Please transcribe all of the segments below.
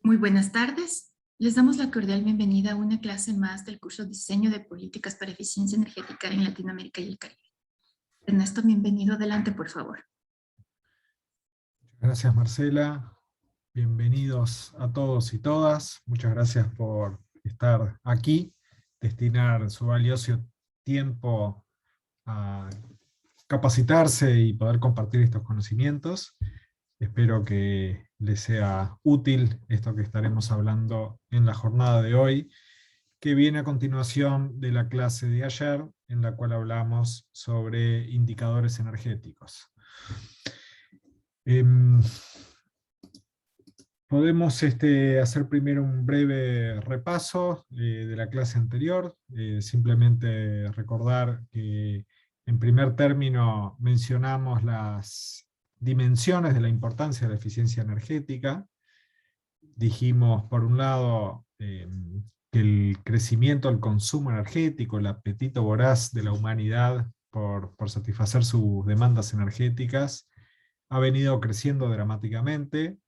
Muy buenas tardes. Les damos la cordial bienvenida a una clase más del curso Diseño de Políticas para Eficiencia Energética en Latinoamérica y el Caribe. Ernesto, bienvenido. Adelante, por favor. Gracias, Marcela. Bienvenidos a todos y todas. Muchas gracias por estar aquí, destinar su valioso tiempo a capacitarse y poder compartir estos conocimientos. Espero que les sea útil esto que estaremos hablando en la jornada de hoy, que viene a continuación de la clase de ayer, en la cual hablamos sobre indicadores energéticos. Podemos hacer primero un breve repaso de la clase anterior, simplemente recordar que en primer término mencionamos las dimensiones de la importancia de la eficiencia energética. Dijimos, por un lado, que el crecimiento del consumo energético, el apetito voraz de la humanidad por satisfacer sus demandas energéticas, ha venido creciendo dramáticamente.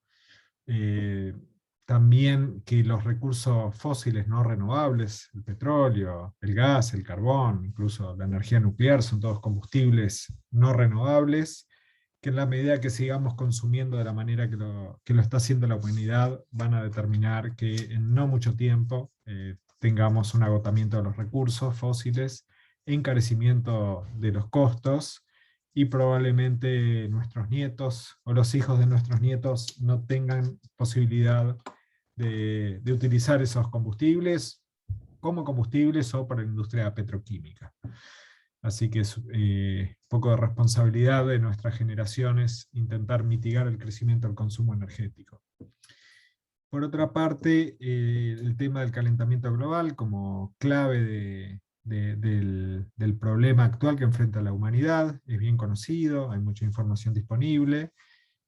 También que los recursos fósiles no renovables, el petróleo, el gas, el carbón, incluso la energía nuclear, son todos combustibles no renovables, que en la medida que sigamos consumiendo de la manera que lo está haciendo la humanidad, van a determinar que en no mucho tiempo tengamos un agotamiento de los recursos fósiles, encarecimiento de los costos, y probablemente nuestros nietos o los hijos de nuestros nietos no tengan posibilidad de utilizar esos combustibles como combustibles o para la industria petroquímica. Así que es un poco de responsabilidad de nuestras generaciones intentar mitigar el crecimiento del consumo energético. Por otra parte, el tema del calentamiento global como clave del problema actual que enfrenta la humanidad es bien conocido, hay mucha información disponible,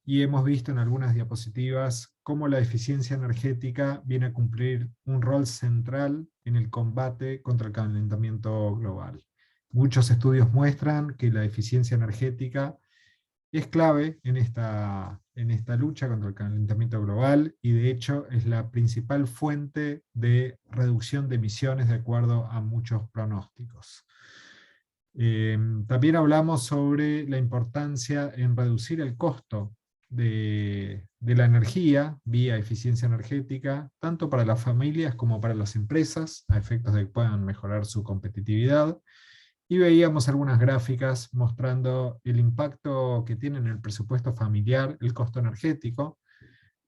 y hemos visto en algunas diapositivas cómo la eficiencia energética viene a cumplir un rol central en el combate contra el calentamiento global. Muchos estudios muestran que la eficiencia energética es clave en esta lucha contra el calentamiento global, y de hecho es la principal fuente de reducción de emisiones de acuerdo a muchos pronósticos. También hablamos sobre la importancia en reducir el costo de la energía vía eficiencia energética, tanto para las familias como para las empresas, a efectos de que puedan mejorar su competitividad. Y veíamos algunas gráficas mostrando el impacto que tiene en el presupuesto familiar el costo energético.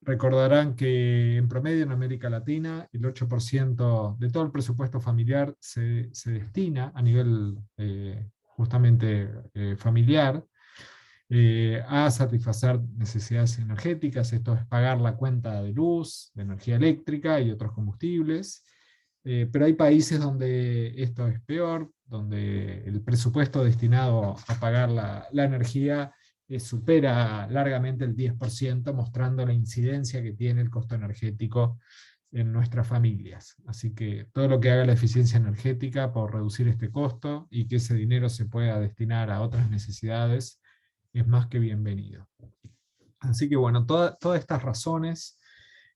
Recordarán que en promedio en América Latina el 8% de todo el presupuesto familiar se destina a nivel justamente familiar a satisfacer necesidades energéticas. Esto es pagar la cuenta de luz, de energía eléctrica y otros combustibles. Pero hay países donde esto es peor, donde el presupuesto destinado a pagar la energía supera largamente el 10%, mostrando la incidencia que tiene el costo energético en nuestras familias. Así que todo lo que haga la eficiencia energética por reducir este costo y que ese dinero se pueda destinar a otras necesidades es más que bienvenido. Así que bueno, todas estas razones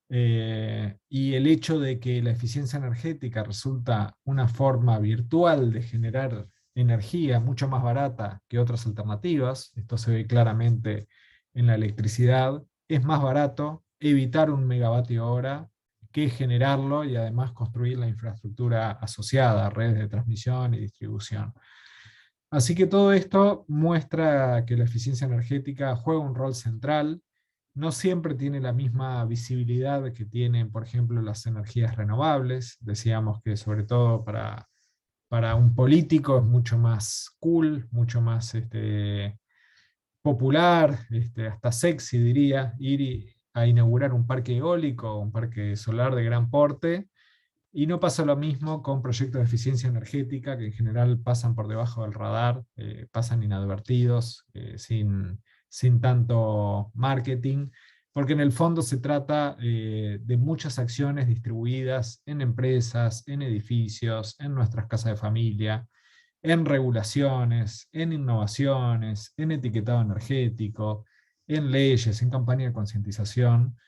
y el hecho de que la eficiencia energética resulta una forma virtual de generar energía mucho más barata que otras alternativas, esto se ve claramente en la electricidad, es más barato evitar 1 MWh que generarlo y además construir la infraestructura asociada, redes de transmisión y distribución. Así que todo esto muestra que la eficiencia energética juega un rol central. No siempre tiene la misma visibilidad que tienen, por ejemplo, las energías renovables. Decíamos que sobre todo para un político es mucho más cool, mucho más popular, hasta sexy diría, a inaugurar un parque eólico o un parque solar de gran porte. Y no pasa lo mismo con proyectos de eficiencia energética, que en general pasan por debajo del radar, pasan inadvertidos, sin tanto marketing, porque en el fondo se trata de muchas acciones distribuidas en empresas, en edificios, en nuestras casas de familia, en regulaciones, en innovaciones, en etiquetado energético, en leyes, en campaña de concientización.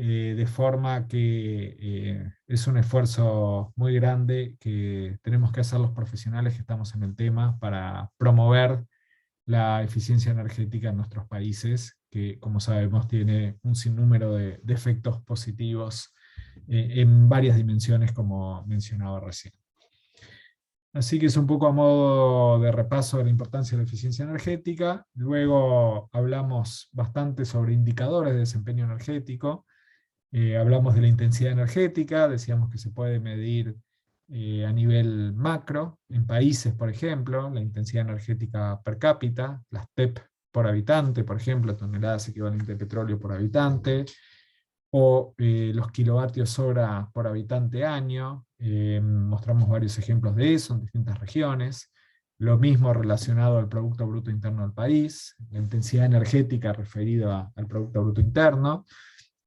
de forma que es un esfuerzo muy grande que tenemos que hacer los profesionales que estamos en el tema para promover la eficiencia energética en nuestros países, que como sabemos tiene un sinnúmero de efectos positivos en varias dimensiones, como mencionaba recién. Así que es un poco a modo de repaso de la importancia de la eficiencia energética. Luego hablamos bastante sobre indicadores de desempeño energético. Hablamos de la intensidad energética, decíamos que se puede medir a nivel macro, en países, por ejemplo, la intensidad energética per cápita, las TEP por habitante, por ejemplo, toneladas equivalentes de petróleo por habitante, o los kilovatios hora por habitante año. Mostramos varios ejemplos de eso en distintas regiones. Lo mismo relacionado al Producto Bruto Interno del país, la intensidad energética referida al Producto Bruto Interno.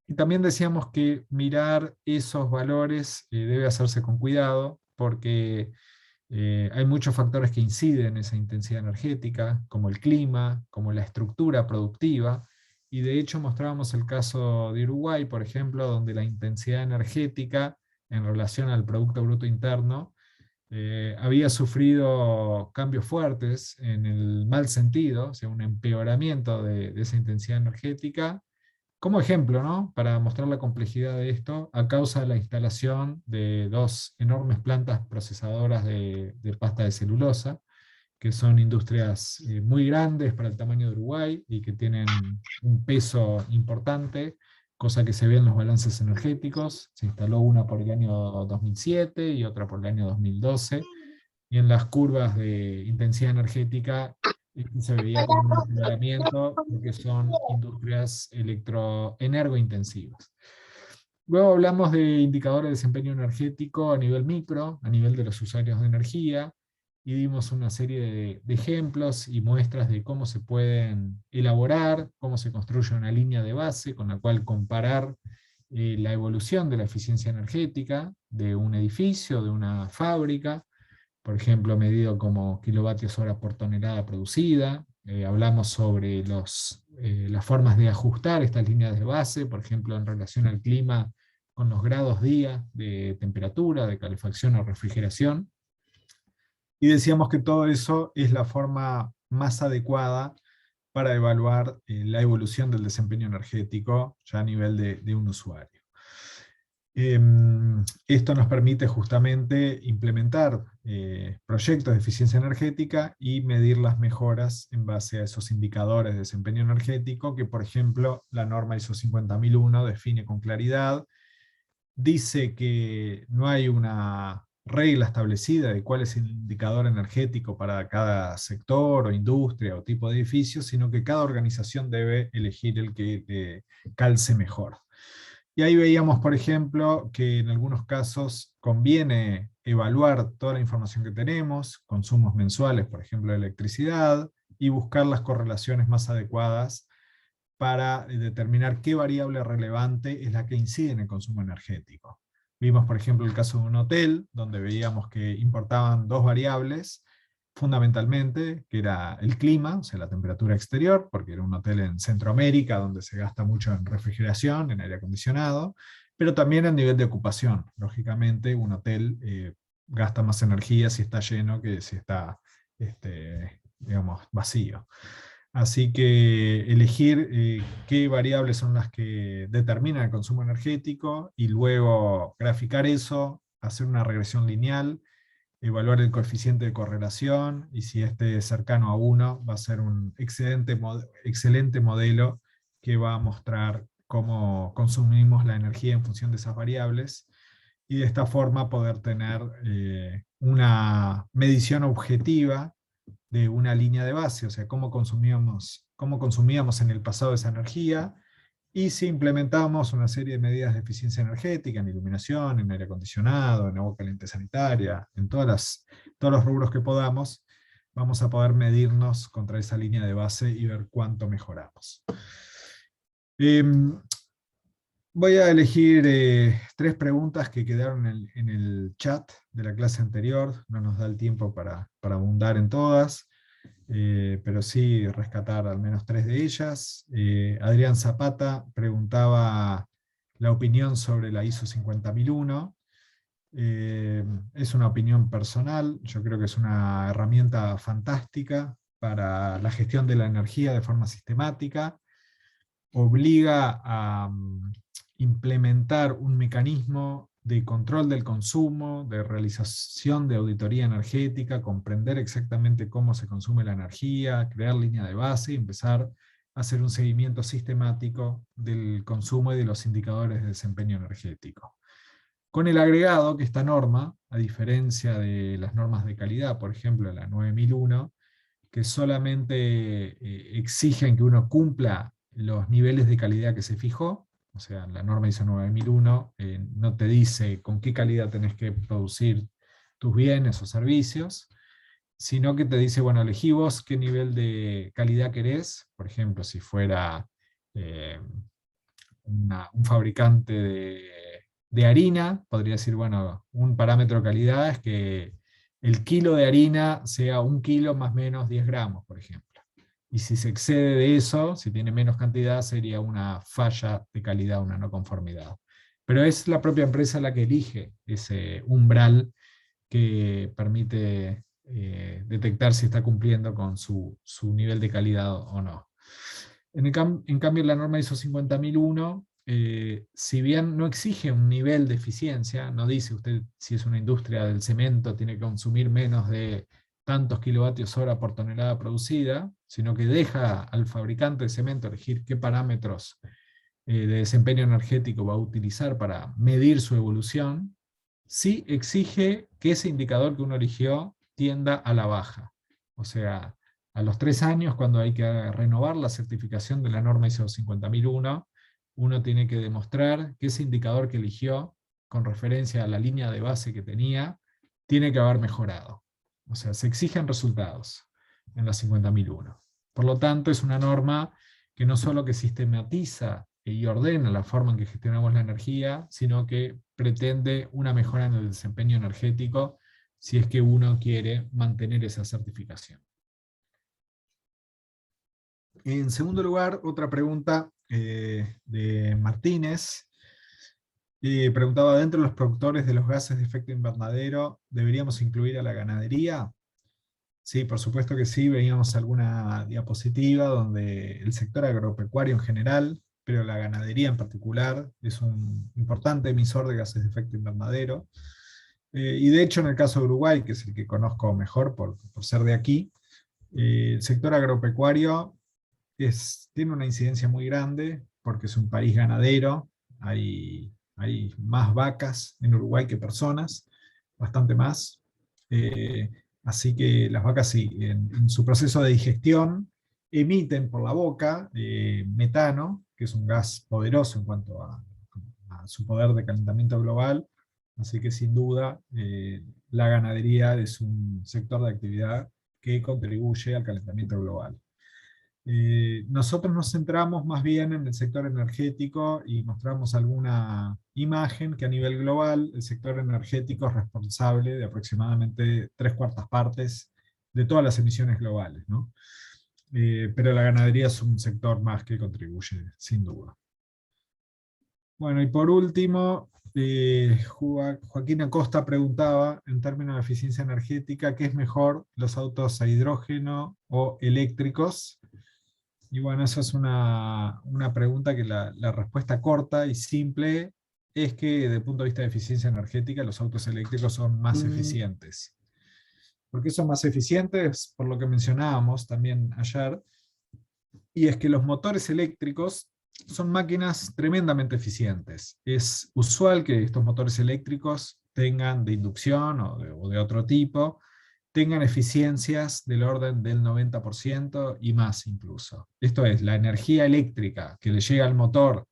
Y también decíamos que mirar esos valores debe hacerse con cuidado, porque hay muchos factores que inciden en esa intensidad energética, como el clima, como la estructura productiva, y de hecho mostrábamos el caso de Uruguay, por ejemplo, donde la intensidad energética en relación al Producto Bruto Interno había sufrido cambios fuertes en el mal sentido, o sea, un empeoramiento de esa intensidad energética, como ejemplo, ¿no? Para mostrar la complejidad de esto, a causa de la instalación de dos enormes plantas procesadoras de pasta de celulosa, que son industrias muy grandes para el tamaño de Uruguay y que tienen un peso importante, cosa que se ve en los balances energéticos. Se instaló una por el año 2007 y otra por el año 2012, y en las curvas de intensidad energética se veía como un empeoramiento porque son industrias energointensivas. Luego hablamos de indicadores de desempeño energético a nivel micro, a nivel de los usuarios de energía, y dimos una serie de ejemplos y muestras de cómo se pueden elaborar, cómo se construye una línea de base con la cual comparar la evolución de la eficiencia energética de un edificio, de una fábrica, por ejemplo, medido como kilovatios hora por tonelada producida. Hablamos sobre las formas de ajustar estas líneas de base, por ejemplo, en relación al clima, con los grados día de temperatura, de calefacción o refrigeración. Y decíamos que todo eso es la forma más adecuada para evaluar la evolución del desempeño energético ya a nivel de un usuario. Esto nos permite justamente implementar proyectos de eficiencia energética y medir las mejoras en base a esos indicadores de desempeño energético que, por ejemplo, la norma ISO 50001 define con claridad. Dice que no hay una regla establecida de cuál es el indicador energético para cada sector o industria o tipo de edificio, sino que cada organización debe elegir el que calce mejor. Y ahí veíamos, por ejemplo, que en algunos casos conviene evaluar toda la información que tenemos, consumos mensuales, por ejemplo, de electricidad, y buscar las correlaciones más adecuadas para determinar qué variable relevante es la que incide en el consumo energético. Vimos, por ejemplo, el caso de un hotel, donde veíamos que importaban dos variables, fundamentalmente, que era el clima, o sea, la temperatura exterior, porque era un hotel en Centroamérica, donde se gasta mucho en refrigeración, en aire acondicionado, pero también a nivel de ocupación. Lógicamente, un hotel gasta más energía si está lleno que si está, digamos, vacío. Así que elegir qué variables son las que determinan el consumo energético y luego graficar eso, hacer una regresión lineal, evaluar el coeficiente de correlación, y si este es cercano a 1, va a ser un excelente modelo que va a mostrar cómo consumimos la energía en función de esas variables, y de esta forma poder tener una medición objetiva de una línea de base, o sea, cómo consumíamos en el pasado esa energía, y si implementamos una serie de medidas de eficiencia energética en iluminación, en aire acondicionado, en agua caliente sanitaria, en todos los rubros que podamos, vamos a poder medirnos contra esa línea de base y ver cuánto mejoramos. Voy a elegir 3 preguntas que quedaron en el chat de la clase anterior. No nos da el tiempo para abundar en todas, pero sí rescatar al menos 3 de ellas. Adrián Zapata preguntaba la opinión sobre la ISO 50001. Es una opinión personal, yo creo que es una herramienta fantástica para la gestión de la energía de forma sistemática, obliga a implementar un mecanismo de control del consumo, de realización de auditoría energética, comprender exactamente cómo se consume la energía, crear línea de base y empezar a hacer un seguimiento sistemático del consumo y de los indicadores de desempeño energético. Con el agregado que esta norma, a diferencia de las normas de calidad, por ejemplo la 9001, que solamente exigen que uno cumpla los niveles de calidad que se fijó, o sea, la norma ISO 9001 no te dice con qué calidad tenés que producir tus bienes o servicios, sino que te dice, bueno, elegí vos qué nivel de calidad querés, por ejemplo, si fuera eh, un fabricante de harina, podría decir, bueno, un parámetro de calidad es que el kilo de harina sea 1 kilo más o menos 10 gramos, por ejemplo. Y si se excede de eso, si tiene menos cantidad, sería una falla de calidad, una no conformidad. Pero es la propia empresa la que elige ese umbral que permite detectar si está cumpliendo con su nivel de calidad o no. En cambio, la norma ISO 50001, si bien no exige un nivel de eficiencia, no dice usted si es una industria del cemento, tiene que consumir menos de tantos kilovatios hora por tonelada producida, sino que deja al fabricante de cemento elegir qué parámetros de desempeño energético va a utilizar para medir su evolución, sí exige que ese indicador que uno eligió tienda a la baja. O sea, a los 3 años, cuando hay que renovar la certificación de la norma ISO 50001, uno tiene que demostrar que ese indicador que eligió, con referencia a la línea de base que tenía, tiene que haber mejorado. O sea, se exigen resultados en la 50001. Por lo tanto, es una norma que no solo que sistematiza y ordena la forma en que gestionamos la energía, sino que pretende una mejora en el desempeño energético si es que uno quiere mantener esa certificación. En segundo lugar, otra pregunta de Martínez. Preguntaba, dentro de los productores de los gases de efecto invernadero, ¿deberíamos incluir a la ganadería? Sí, por supuesto que sí, veíamos alguna diapositiva donde el sector agropecuario en general, pero la ganadería en particular, es un importante emisor de gases de efecto invernadero. Y de hecho, en el caso de Uruguay, que es el que conozco mejor por ser de aquí, el sector agropecuario tiene una incidencia muy grande porque es un país ganadero, hay más vacas en Uruguay que personas, bastante más. Así que las vacas sí, en su proceso de digestión emiten por la boca metano, que es un gas poderoso en cuanto a su poder de calentamiento global. Así que sin duda la ganadería es un sector de actividad que contribuye al calentamiento global. Nosotros nos centramos más bien en el sector energético y mostramos alguna imagen que a nivel global el sector energético es responsable de aproximadamente 3/4 partes de todas las emisiones globales, ¿no? Pero la ganadería es un sector más que contribuye, sin duda. Bueno, y por último, Joaquín Acosta preguntaba, en términos de eficiencia energética, ¿qué es mejor, los autos a hidrógeno o eléctricos? Y bueno, esa es una pregunta que la respuesta corta y simple es que desde el punto de vista de eficiencia energética los autos eléctricos son más eficientes. ¿Por qué son más eficientes? Por lo que mencionábamos también ayer, y es que los motores eléctricos son máquinas tremendamente eficientes. Es usual que estos motores eléctricos tengan de inducción o de otro tipo, tengan eficiencias del orden del 90% y más incluso. Esto es, la energía eléctrica que le llega al motor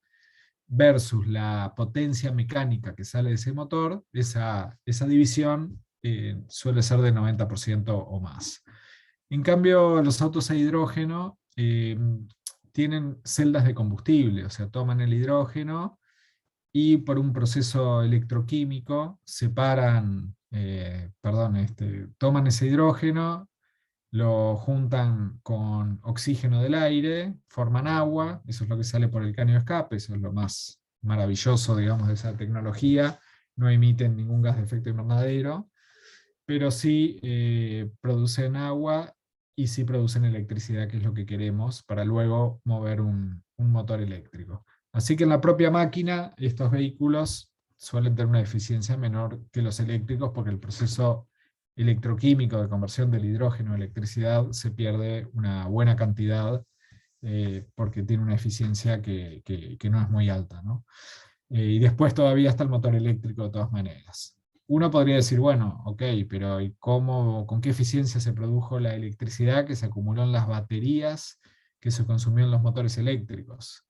versus la potencia mecánica que sale de ese motor, esa división suele ser de 90% o más. En cambio, los autos a hidrógeno tienen celdas de combustible, o sea, toman el hidrógeno y por un proceso electroquímico toman ese hidrógeno, lo juntan con oxígeno del aire, forman agua, eso es lo que sale por el caño de escape, eso es lo más maravilloso, digamos, de esa tecnología, no emiten ningún gas de efecto invernadero, pero sí producen agua y sí producen electricidad, que es lo que queremos, para luego mover un motor eléctrico. Así que en la propia máquina, estos vehículos suelen tener una eficiencia menor que los eléctricos, porque el proceso electroquímico de conversión del hidrógeno a electricidad se pierde una buena cantidad, porque tiene una eficiencia que no es muy alta, ¿no? Y después todavía está el motor eléctrico de todas maneras. Uno podría decir, bueno, ok, pero ¿y cómo, con qué eficiencia se produjo la electricidad que se acumuló en las baterías que se consumió en los motores eléctricos?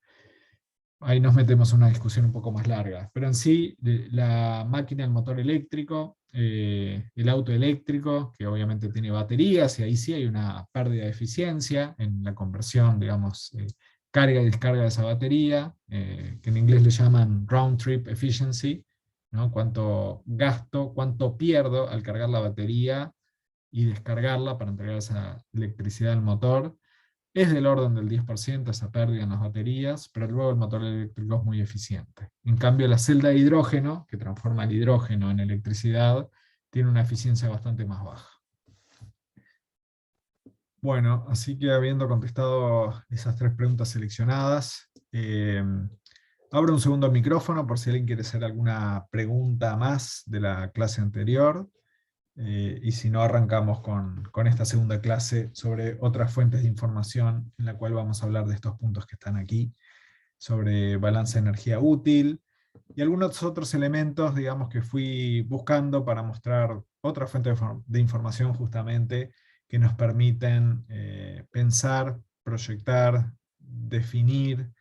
Ahí nos metemos en una discusión un poco más larga. Pero en sí, la máquina, el motor eléctrico, el auto eléctrico, que obviamente tiene baterías, y ahí sí hay una pérdida de eficiencia en la conversión, digamos, carga y descarga de esa batería, que en inglés le llaman round trip efficiency, ¿no? Cuánto gasto, cuánto pierdo al cargar la batería y descargarla para entregar esa electricidad al motor. Es del orden del 10% esa pérdida en las baterías, pero luego el motor eléctrico es muy eficiente. En cambio, la celda de hidrógeno, que transforma el hidrógeno en electricidad, tiene una eficiencia bastante más baja. Bueno, así que habiendo contestado esas 3 preguntas seleccionadas, abro un segundo el micrófono por si alguien quiere hacer alguna pregunta más de la clase anterior. Y si no, arrancamos con esta segunda clase sobre otras fuentes de información, en la cual vamos a hablar de estos puntos que están aquí, sobre balance de energía útil, y algunos otros elementos, digamos, que fui buscando para mostrar otras fuentes de información justamente que nos permiten pensar, proyectar, definir,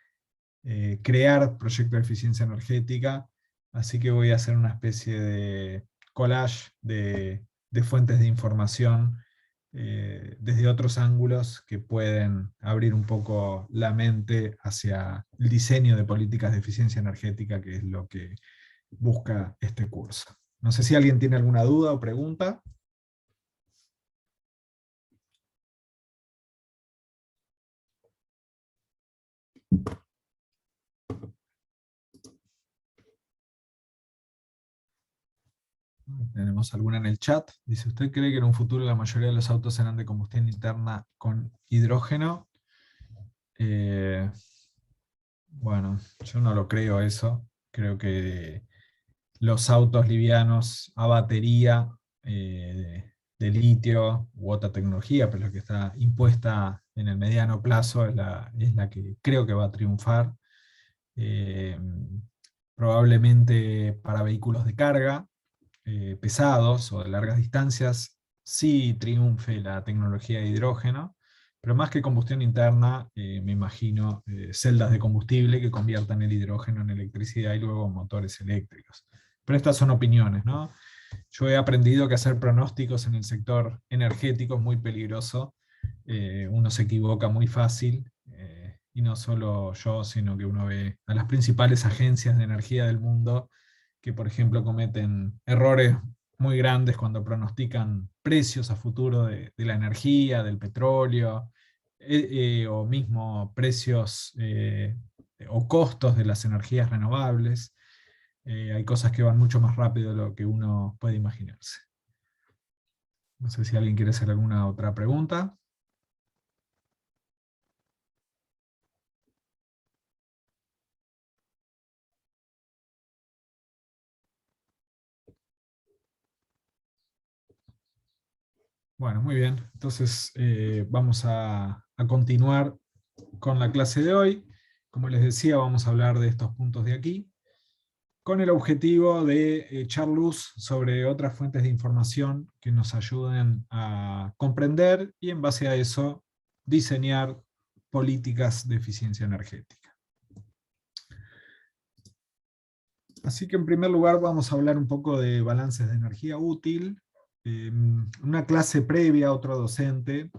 crear proyectos de eficiencia energética. Así que voy a hacer una especie de collage de fuentes de información desde otros ángulos que pueden abrir un poco la mente hacia el diseño de políticas de eficiencia energética, que es lo que busca este curso. No sé si alguien tiene alguna duda o pregunta. Tenemos alguna en el chat. Dice, ¿usted cree que en un futuro la mayoría de los autos serán de combustión interna con hidrógeno? Bueno, yo no lo creo eso. Creo que los autos livianos a batería de litio u otra tecnología, pero la que está impuesta en el mediano plazo es la que creo que va a triunfar. Eh, Probablemente para vehículos de carga pesados o de largas distancias sí triunfe la tecnología de hidrógeno, pero más que combustión interna, me imagino celdas de combustible que conviertan el hidrógeno en electricidad y luego motores eléctricos. Pero estas son opiniones, ¿no? Yo he aprendido que hacer pronósticos en el sector energético es muy peligroso. Uno se equivoca muy fácil, y no solo yo, sino que uno ve a las principales agencias de energía del mundo que, por ejemplo, cometen errores muy grandes cuando pronostican precios a futuro de la energía, del petróleo, o mismo precios o costos de las energías renovables. Hay cosas que van mucho más rápido de lo que uno puede imaginarse. No sé si alguien quiere hacer alguna otra pregunta. Bueno, muy bien. Entonces vamos a continuar con la clase de hoy. Como les decía, vamos a hablar de estos puntos de aquí, con el objetivo de echar luz sobre otras fuentes de información que nos ayuden a comprender y en base a eso diseñar políticas de eficiencia energética. Así que en primer lugar vamos a hablar un poco de balances de energía útil. Una clase previa, otro docente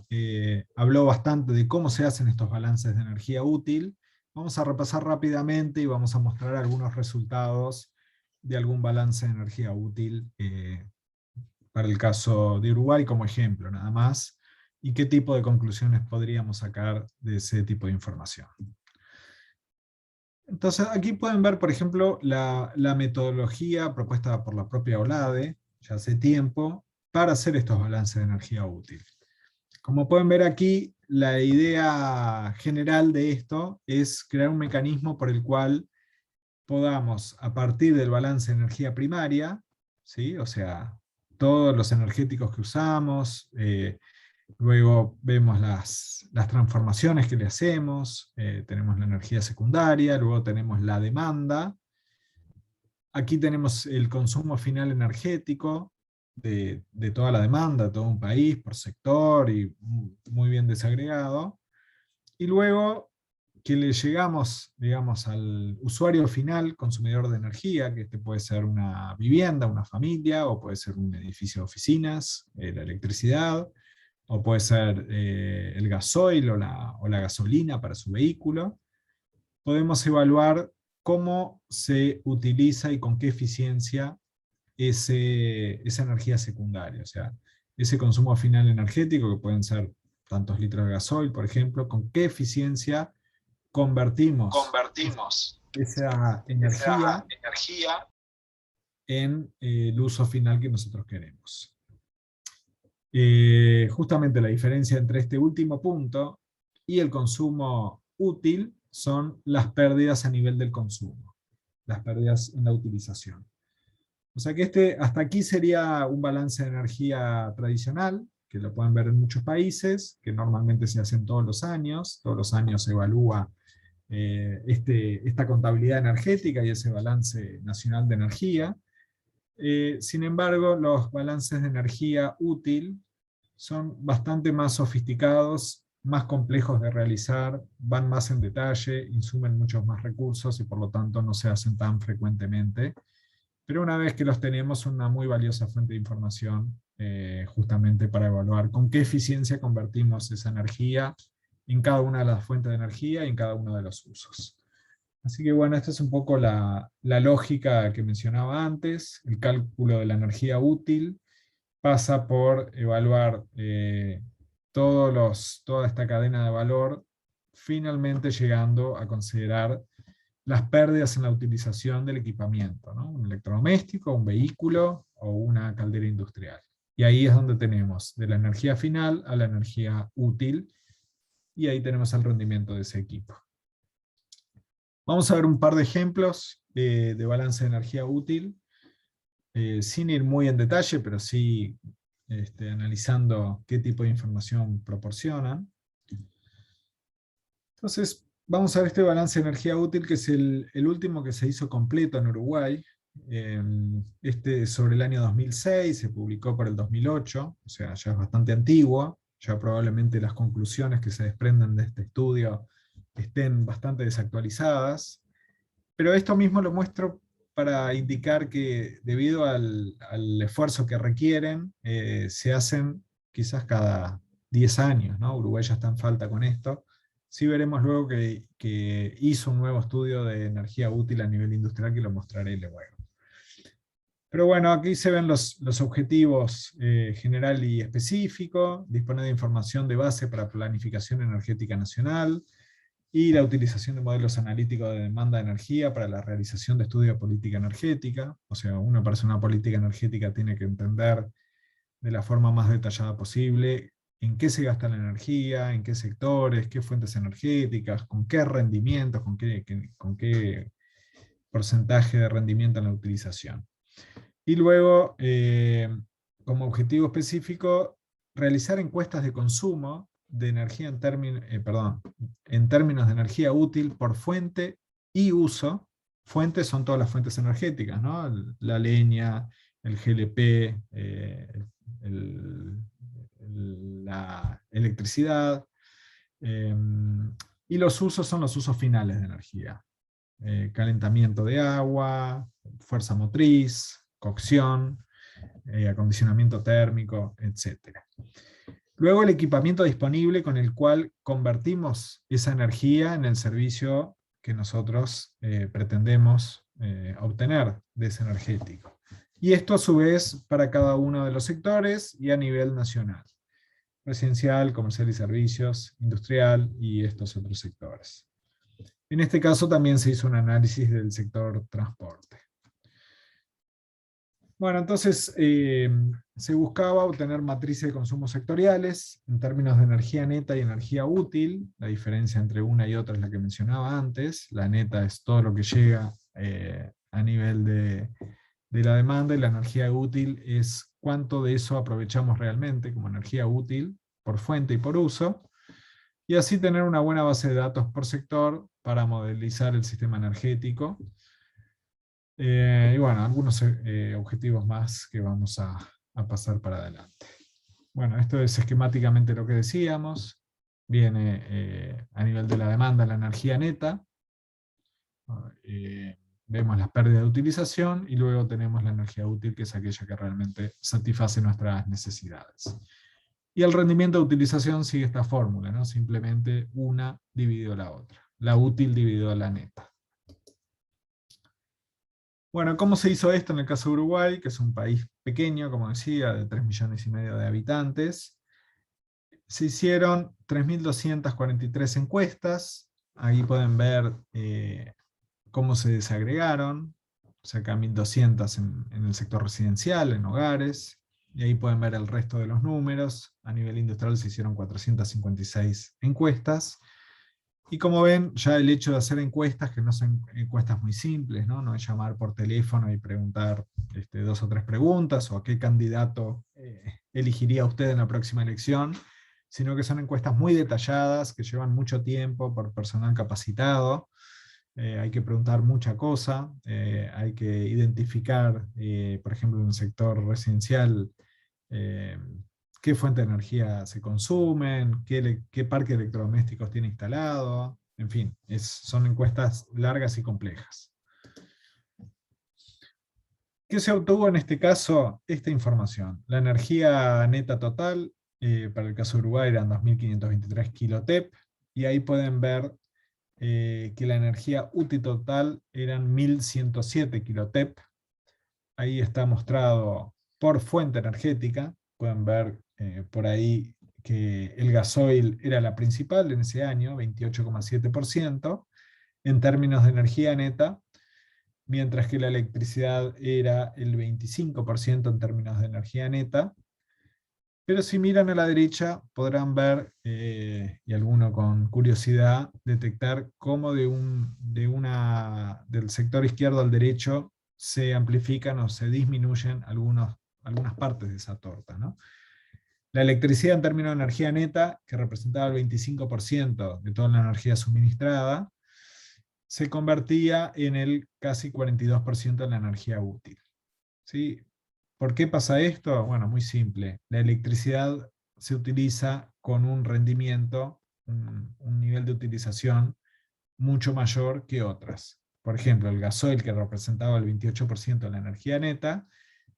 habló bastante de cómo se hacen estos balances de energía útil. Vamos a repasar rápidamente y vamos a mostrar algunos resultados de algún balance de energía útil para el caso de Uruguay como ejemplo nada más, y qué tipo de conclusiones podríamos sacar de ese tipo de información. Entonces aquí pueden ver, por ejemplo, la metodología propuesta por la propia OLADE, ya hace tiempo, para hacer estos balances de energía útil. Como pueden ver aquí, la idea general de esto es crear un mecanismo por el cual podamos, a partir del balance de energía primaria, ¿sí? O sea, todos los energéticos que usamos, luego vemos las transformaciones que le hacemos, tenemos la energía secundaria, luego tenemos la demanda, aquí tenemos el consumo final energético de toda la demanda, de todo un país, por sector, y muy bien desagregado, y luego que le llegamos, digamos, al usuario final, consumidor de energía, que este puede ser una vivienda, una familia, o puede ser un edificio de oficinas, la electricidad, o puede ser el gasoil o la gasolina para su vehículo. Podemos evaluar cómo se utiliza y con qué eficiencia esa energía secundaria, o sea, ese consumo final energético, que pueden ser tantos litros de gasoil, por ejemplo, con qué eficiencia convertimos convertimos esa energía esa energía en el uso final que nosotros queremos. Justamente la diferencia entre este último punto y el consumo útil son las pérdidas a nivel del consumo, las pérdidas en la utilización. O sea que hasta aquí sería un balance de energía tradicional, que lo pueden ver en muchos países, que normalmente se hacen todos los años se evalúa esta contabilidad energética y ese balance nacional de energía. Sin embargo, los balances de energía útil son bastante más sofisticados, más complejos de realizar, van más en detalle, insumen muchos más recursos y por lo tanto no se hacen tan frecuentemente. Pero una vez que los tenemos, son una muy valiosa fuente de información justamente para evaluar con qué eficiencia convertimos esa energía en cada una de las fuentes de energía y en cada uno de los usos. Así que bueno, esta es un poco la lógica que mencionaba antes. El cálculo de la energía útil pasa por evaluar toda esta cadena de valor, finalmente llegando a considerar las pérdidas en la utilización del equipamiento, ¿no? Un electrodoméstico, un vehículo o una caldera industrial. Y ahí es donde tenemos de la energía final a la energía útil, y ahí tenemos el rendimiento de ese equipo. Vamos a ver un par de ejemplos de balance de energía útil, sin ir muy en detalle, pero sí analizando qué tipo de información proporcionan. Entonces, vamos a ver este balance de energía útil, que es el último que se hizo completo en Uruguay. Sobre el año 2006, se publicó por el 2008, o sea, ya es bastante antiguo, ya probablemente las conclusiones que se desprenden de este estudio estén bastante desactualizadas, pero esto mismo lo muestro para indicar que debido al esfuerzo que requieren, se hacen quizás cada 10 años, ¿no? Uruguay ya está en falta con esto. Sí veremos luego que hizo un nuevo estudio de energía útil a nivel industrial, que lo mostraré luego. Pero bueno, aquí se ven los objetivos general y específico, dispone de información de base para planificación energética nacional, y la utilización de modelos analíticos de demanda de energía para la realización de estudios de política energética. O sea, una persona política energética tiene que entender de la forma más detallada posible en qué se gasta la energía, en qué sectores, qué fuentes energéticas, con qué rendimientos, con qué porcentaje de rendimiento en la utilización. Y luego, como objetivo específico, realizar encuestas de consumo de energía en términos de energía útil por fuente y uso. Fuentes son todas las fuentes energéticas, ¿no? La leña, el GLP, la electricidad, y los usos son los usos finales de energía. Calentamiento de agua, fuerza motriz, cocción, acondicionamiento térmico, etc. Luego el equipamiento disponible con el cual convertimos esa energía en el servicio que nosotros pretendemos obtener de ese energético. Y esto a su vez para cada uno de los sectores y a nivel nacional: residencial, comercial y servicios, industrial y estos otros sectores. En este caso también se hizo un análisis del sector transporte. Bueno, entonces se buscaba obtener matrices de consumo sectoriales en términos de energía neta y energía útil. La diferencia entre una y otra es la que mencionaba antes. La neta es todo lo que llega a nivel de la demanda, y la energía útil es cuánto de eso aprovechamos realmente como energía útil por fuente y por uso, y así tener una buena base de datos por sector para modelizar el sistema energético. Y bueno, algunos objetivos más que vamos a pasar para adelante. Bueno, esto es esquemáticamente lo que decíamos. Viene a nivel de la demanda la energía neta. Vemos las pérdidas de utilización y luego tenemos la energía útil, que es aquella que realmente satisface nuestras necesidades. Y el rendimiento de utilización sigue esta fórmula, ¿no? Simplemente una dividido la otra. La útil dividido la neta. Bueno, ¿cómo se hizo esto en el caso de Uruguay, que es un país pequeño, como decía, de 3,5 millones de habitantes? Se hicieron 3.243 encuestas. Ahí pueden ver cómo se desagregaron. O sea, acá 1.200 en el sector residencial, en hogares. Y ahí pueden ver el resto de los números. A nivel industrial se hicieron 456 encuestas. Y como ven, ya el hecho de hacer encuestas, que no son encuestas muy simples, no es llamar por teléfono y preguntar 2 o 3 preguntas, o a qué candidato elegiría usted en la próxima elección, sino que son encuestas muy detalladas, que llevan mucho tiempo por personal capacitado. Hay que preguntar mucha cosa, hay que identificar, por ejemplo, en el sector residencial, qué fuente de energía se consumen, qué parque de electrodomésticos tiene instalado, en fin, son encuestas largas y complejas. ¿Qué se obtuvo en este caso? Esta información. La energía neta total, para el caso de Uruguay, eran 2.523 kilotep, y ahí pueden ver que la energía útil total eran 1.107 kilotep. Ahí está mostrado por fuente energética. Pueden ver por ahí que el gasoil era la principal en ese año, 28,7%, en términos de energía neta, mientras que la electricidad era el 25% en términos de energía neta. Pero si miran a la derecha, podrán ver, y alguno con curiosidad, detectar cómo del sector izquierdo al derecho se amplifican o se disminuyen algunas partes de esa torta, ¿no? La electricidad en términos de energía neta, que representaba el 25% de toda la energía suministrada, se convertía en el casi 42% de la energía útil. ¿Sí? ¿Por qué pasa esto? Bueno, muy simple. La electricidad se utiliza con un rendimiento, un nivel de utilización mucho mayor que otras. Por ejemplo, el gasoil, que representaba el 28% de la energía neta,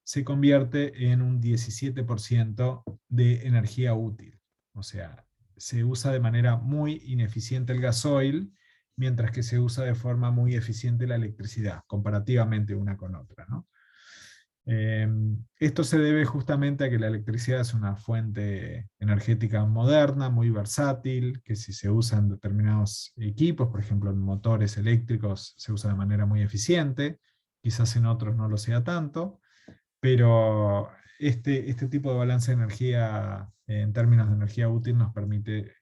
se convierte en un 17% de energía útil. O sea, se usa de manera muy ineficiente el gasoil, mientras que se usa de forma muy eficiente la electricidad, comparativamente una con otra, ¿no? Esto se debe justamente a que la electricidad es una fuente energética moderna, muy versátil, que si se usa en determinados equipos, por ejemplo en motores eléctricos, se usa de manera muy eficiente, quizás en otros no lo sea tanto, pero este tipo de balance de energía en términos de energía útil nos permite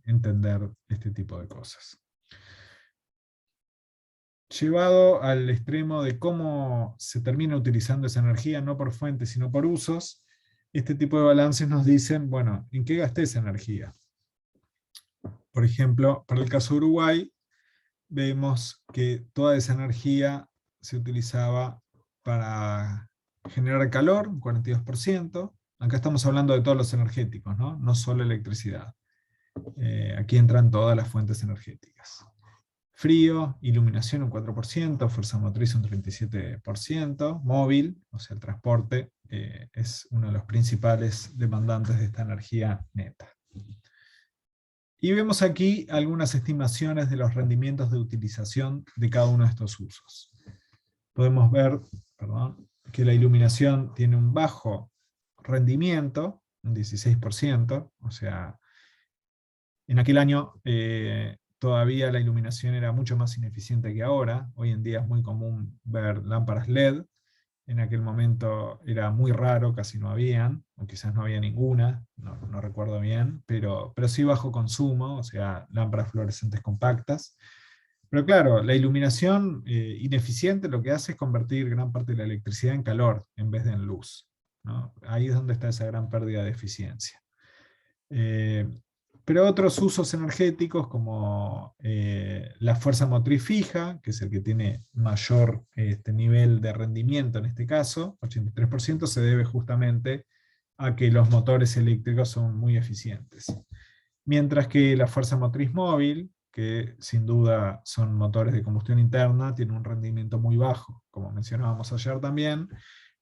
entender este tipo de cosas. Llevado al extremo de cómo se termina utilizando esa energía, no por fuentes, sino por usos, este tipo de balances nos dicen, bueno, ¿en qué gasté esa energía? Por ejemplo, para el caso de Uruguay, vemos que toda esa energía se utilizaba para generar calor, un 42%. Acá estamos hablando de todos los energéticos, no solo electricidad. Aquí entran todas las fuentes energéticas. Frío, iluminación un 4%, fuerza motriz un 37%, móvil, o sea el transporte, es uno de los principales demandantes de esta energía neta. Y vemos aquí algunas estimaciones de los rendimientos de utilización de cada uno de estos usos. Podemos ver, que la iluminación tiene un bajo rendimiento, un 16%, o sea, en aquel año todavía la iluminación era mucho más ineficiente que ahora. Hoy en día es muy común ver lámparas LED. En aquel momento era muy raro, casi no habían, o quizás no había ninguna, no recuerdo bien, pero sí bajo consumo, o sea, lámparas fluorescentes compactas. Pero claro, la iluminación ineficiente lo que hace es convertir gran parte de la electricidad en calor en vez de en luz, ¿no? Ahí es donde está esa gran pérdida de eficiencia. Pero otros usos energéticos como la fuerza motriz fija, que es el que tiene mayor nivel de rendimiento en este caso, 83%, se debe justamente a que los motores eléctricos son muy eficientes. Mientras que la fuerza motriz móvil, que sin duda son motores de combustión interna, tiene un rendimiento muy bajo. Como mencionábamos ayer también,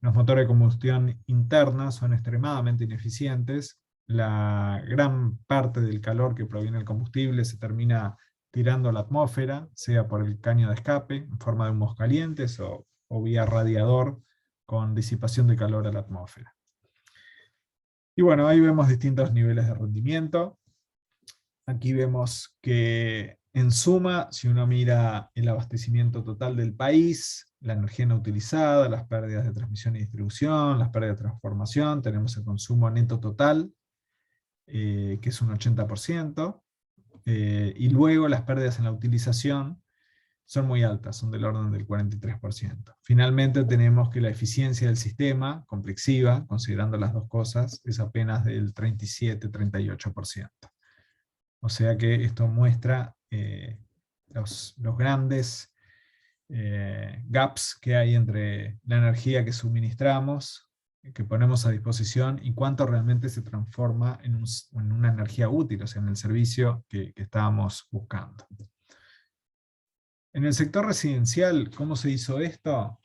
los motores de combustión interna son extremadamente ineficientes. La gran parte del calor que proviene del combustible se termina tirando a la atmósfera, sea por el caño de escape, en forma de humos calientes, o vía radiador, con disipación de calor a la atmósfera. Y bueno, ahí vemos distintos niveles de rendimiento. Aquí vemos que en suma, si uno mira el abastecimiento total del país, la energía no utilizada, las pérdidas de transmisión y distribución, las pérdidas de transformación, tenemos el consumo neto total, que es un 80%, y luego las pérdidas en la utilización son muy altas, son del orden del 43%. Finalmente tenemos que la eficiencia del sistema, complexiva, considerando las dos cosas, es apenas del 37-38%. O sea que esto muestra los grandes gaps que hay entre la energía que suministramos, que ponemos a disposición, y cuánto realmente se transforma en una energía útil, o sea, en el servicio que estábamos buscando. En el sector residencial, ¿cómo se hizo esto?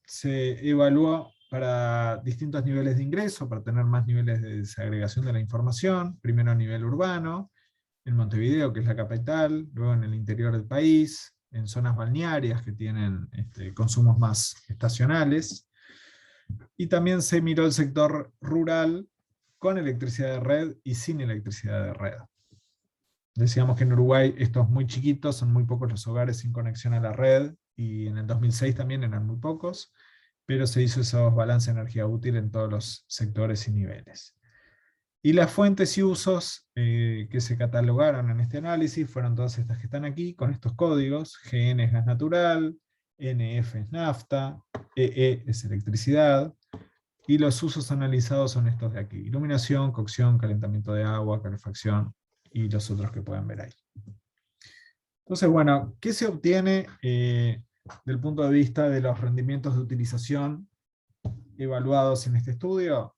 Se evaluó para distintos niveles de ingreso, para tener más niveles de desagregación de la información, primero a nivel urbano, en Montevideo, que es la capital, luego en el interior del país, en zonas balnearias que tienen consumos más estacionales, y también se miró el sector rural con electricidad de red y sin electricidad de red. Decíamos que en Uruguay esto es muy chiquito, son muy pocos los hogares sin conexión a la red, y en el 2006 también eran muy pocos, pero se hizo esos balances de energía útil en todos los sectores y niveles. Y las fuentes y usos que se catalogaron en este análisis fueron todas estas que están aquí, con estos códigos: GN es gas natural, NF es nafta, EE es electricidad, y los usos analizados son estos de aquí: iluminación, cocción, calentamiento de agua, calefacción, y los otros que pueden ver ahí. Entonces, bueno, ¿qué se obtiene del punto de vista de los rendimientos de utilización evaluados en este estudio?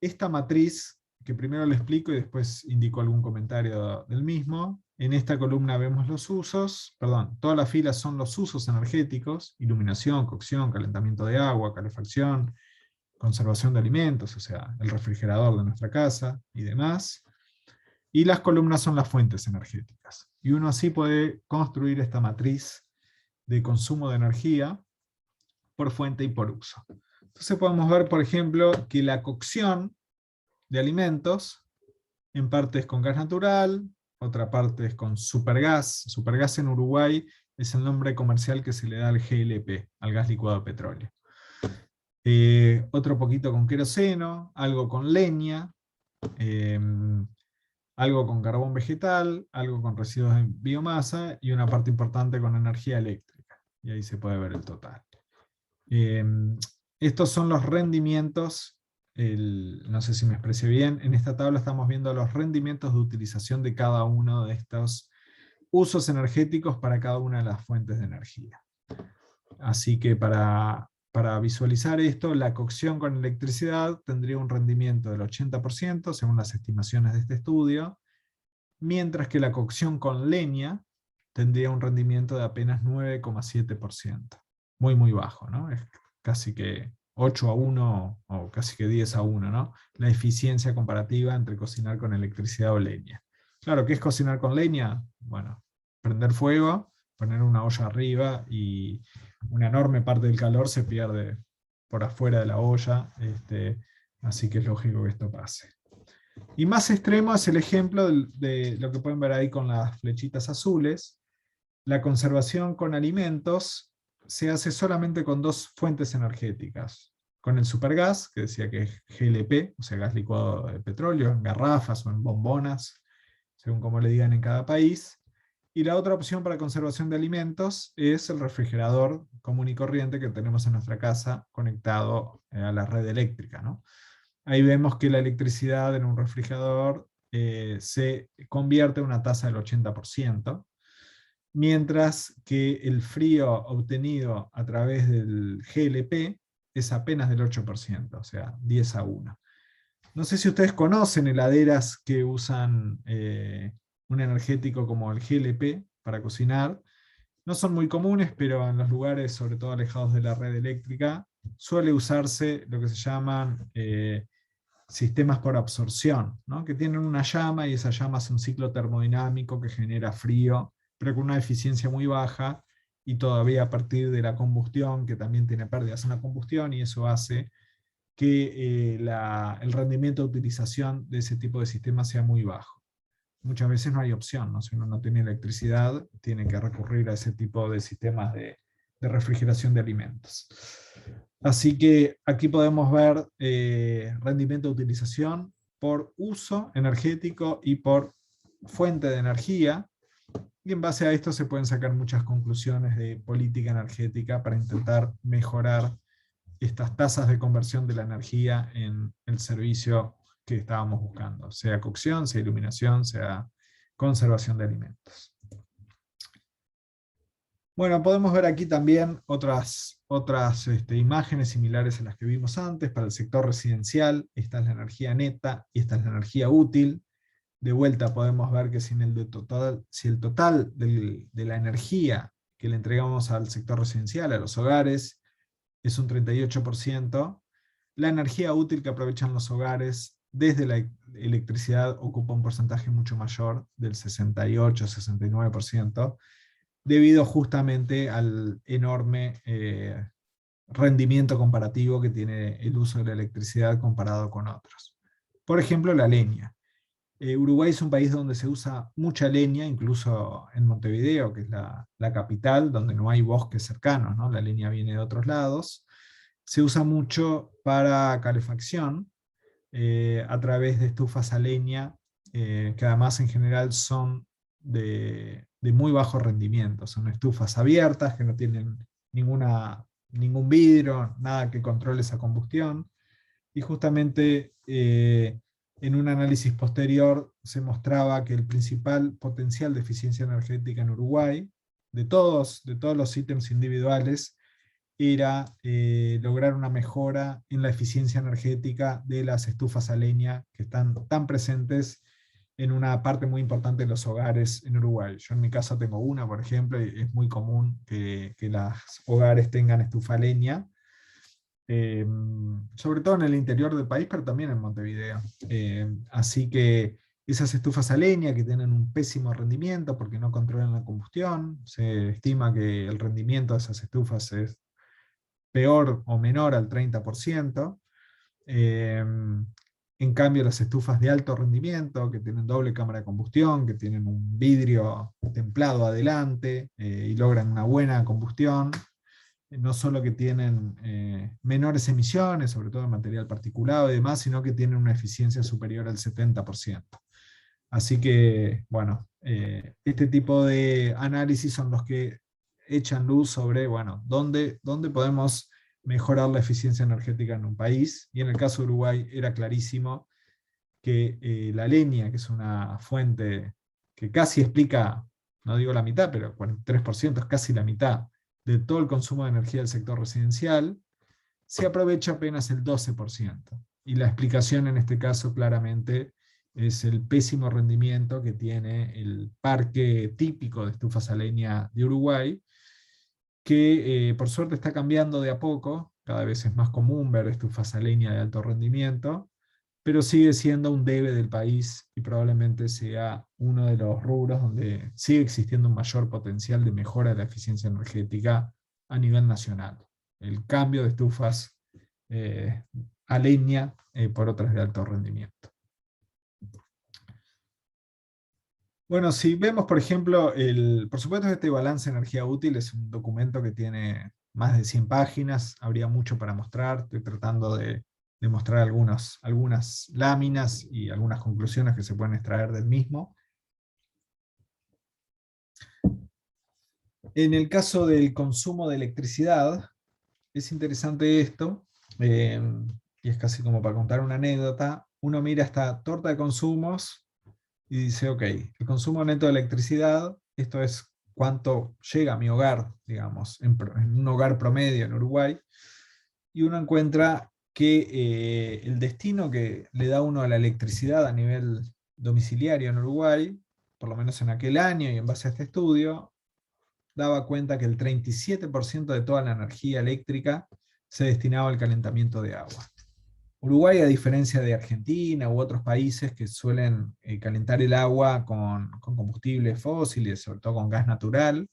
Esta matriz, que primero le explico y después indico algún comentario del mismo. En esta columna vemos los usos, todas las filas son los usos energéticos: iluminación, cocción, calentamiento de agua, calefacción, conservación de alimentos, o sea, el refrigerador de nuestra casa y demás. Y las columnas son las fuentes energéticas. Y uno así puede construir esta matriz de consumo de energía por fuente y por uso. Entonces podemos ver, por ejemplo, que la cocción de alimentos, en parte es con gas natural, otra parte es con supergas. Supergas en Uruguay es el nombre comercial que se le da al GLP, al gas licuado de petróleo. Otro poquito con queroseno, algo con leña, algo con carbón vegetal, algo con residuos de biomasa, y una parte importante con energía eléctrica. Y ahí se puede ver el total. Estos son los rendimientos, no sé si me expresé bien, en esta tabla estamos viendo los rendimientos de utilización de cada uno de estos usos energéticos para cada una de las fuentes de energía. Así que para visualizar esto, la cocción con electricidad tendría un rendimiento del 80%, según las estimaciones de este estudio, mientras que la cocción con leña tendría un rendimiento de apenas 9,7%. Muy, muy bajo, ¿no? Es casi que 8-1 o casi que 10-1, ¿no? La eficiencia comparativa entre cocinar con electricidad o leña. Claro, ¿qué es cocinar con leña? Bueno, prender fuego, poner una olla arriba, y una enorme parte del calor se pierde por afuera de la olla, así que es lógico que esto pase. Y más extremo es el ejemplo de lo que pueden ver ahí con las flechitas azules. La conservación con alimentos se hace solamente con dos fuentes energéticas. Con el supergas, que decía que es GLP, o sea, gas licuado de petróleo, en garrafas o en bombonas, según como le digan en cada país. Y la otra opción para conservación de alimentos es el refrigerador común y corriente que tenemos en nuestra casa conectado a la red eléctrica, ¿no? Ahí vemos que la electricidad en un refrigerador se convierte en una tasa del 80%, mientras que el frío obtenido a través del GLP es apenas del 8%, o sea, 10-1. No sé si ustedes conocen heladeras que usan un energético como el GLP para cocinar. No son muy comunes, pero en los lugares, sobre todo alejados de la red eléctrica, suele usarse lo que se llaman sistemas por absorción, ¿no? Que tienen una llama y esa llama hace un ciclo termodinámico que genera frío, pero con una eficiencia muy baja y todavía a partir de la combustión, que también tiene pérdidas en la combustión, y eso hace que el rendimiento de utilización de ese tipo de sistemas sea muy bajo. Muchas veces no hay opción, ¿no? Si uno no tiene electricidad, tiene que recurrir a ese tipo de sistemas de refrigeración de alimentos. Así que aquí podemos ver rendimiento de utilización por uso energético y por fuente de energía, y en base a esto se pueden sacar muchas conclusiones de política energética para intentar mejorar estas tasas de conversión de la energía en el servicio que estábamos buscando, sea cocción, sea iluminación, sea conservación de alimentos. Bueno, podemos ver aquí también otras imágenes similares a las que vimos antes. Para el sector residencial, esta es la energía neta y esta es la energía útil. De vuelta podemos ver que si el total de la energía que le entregamos al sector residencial, a los hogares, es un 38%, la energía útil que aprovechan los hogares desde la electricidad ocupa un porcentaje mucho mayor, del 68-69%, debido justamente al enorme rendimiento comparativo que tiene el uso de la electricidad comparado con otros. Por ejemplo, la leña. Uruguay es un país donde se usa mucha leña, incluso en Montevideo, que es la capital, donde no hay bosques cercanos, ¿no? La leña viene de otros lados. Se usa mucho para calefacción, a través de estufas a leña, que además en general son de muy bajo rendimiento. Son estufas abiertas que no tienen ningún vidrio, nada que controle esa combustión. Y justamente en un análisis posterior se mostraba que el principal potencial de eficiencia energética en Uruguay, de todos los ítems individuales, era lograr una mejora en la eficiencia energética de las estufas a leña que están tan presentes en una parte muy importante de los hogares en Uruguay. Yo en mi casa tengo una, por ejemplo, y es muy común que los hogares tengan estufa a leña, sobre todo en el interior del país, pero también en Montevideo. Así que esas estufas a leña que tienen un pésimo rendimiento porque no controlan la combustión, se estima que el rendimiento de esas estufas es peor o menor al 30%. En cambio, las estufas de alto rendimiento, que tienen doble cámara de combustión, que tienen un vidrio templado adelante y logran una buena combustión, no solo que tienen menores emisiones, sobre todo en material particulado y demás, sino que tienen una eficiencia superior al 70%. Así que, bueno, este tipo de análisis son los que echan luz sobre, bueno, dónde podemos mejorar la eficiencia energética en un país. Y en el caso de Uruguay era clarísimo que la leña, que es una fuente que casi explica, no digo la mitad, pero 43% es casi la mitad de todo el consumo de energía del sector residencial, se aprovecha apenas el 12%. Y la explicación en este caso claramente es el pésimo rendimiento que tiene el parque típico de estufas a leña de Uruguay, que por suerte está cambiando de a poco, cada vez es más común ver estufas a leña de alto rendimiento, pero sigue siendo un debe del país y probablemente sea uno de los rubros donde sigue existiendo un mayor potencial de mejora de la eficiencia energética a nivel nacional. El cambio de estufas a leña por otras de alto rendimiento. Bueno, si vemos, por ejemplo, por supuesto este balance de energía útil es un documento que tiene más de 100 páginas, habría mucho para mostrar, estoy tratando de mostrar algunas láminas y algunas conclusiones que se pueden extraer del mismo. En el caso del consumo de electricidad, es interesante esto, eh, y es casi como para contar una anécdota. Uno mira esta torta de consumos y dice, ok, el consumo neto de electricidad, esto es cuánto llega a mi hogar, digamos, en un hogar promedio en Uruguay, y uno encuentra que el destino que le da uno a la electricidad a nivel domiciliario en Uruguay, por lo menos en aquel año y en base a este estudio, daba cuenta que el 37% de toda la energía eléctrica se destinaba al calentamiento de agua. Uruguay, a diferencia de Argentina u otros países que suelen calentar el agua con combustibles fósiles, sobre todo con gas natural,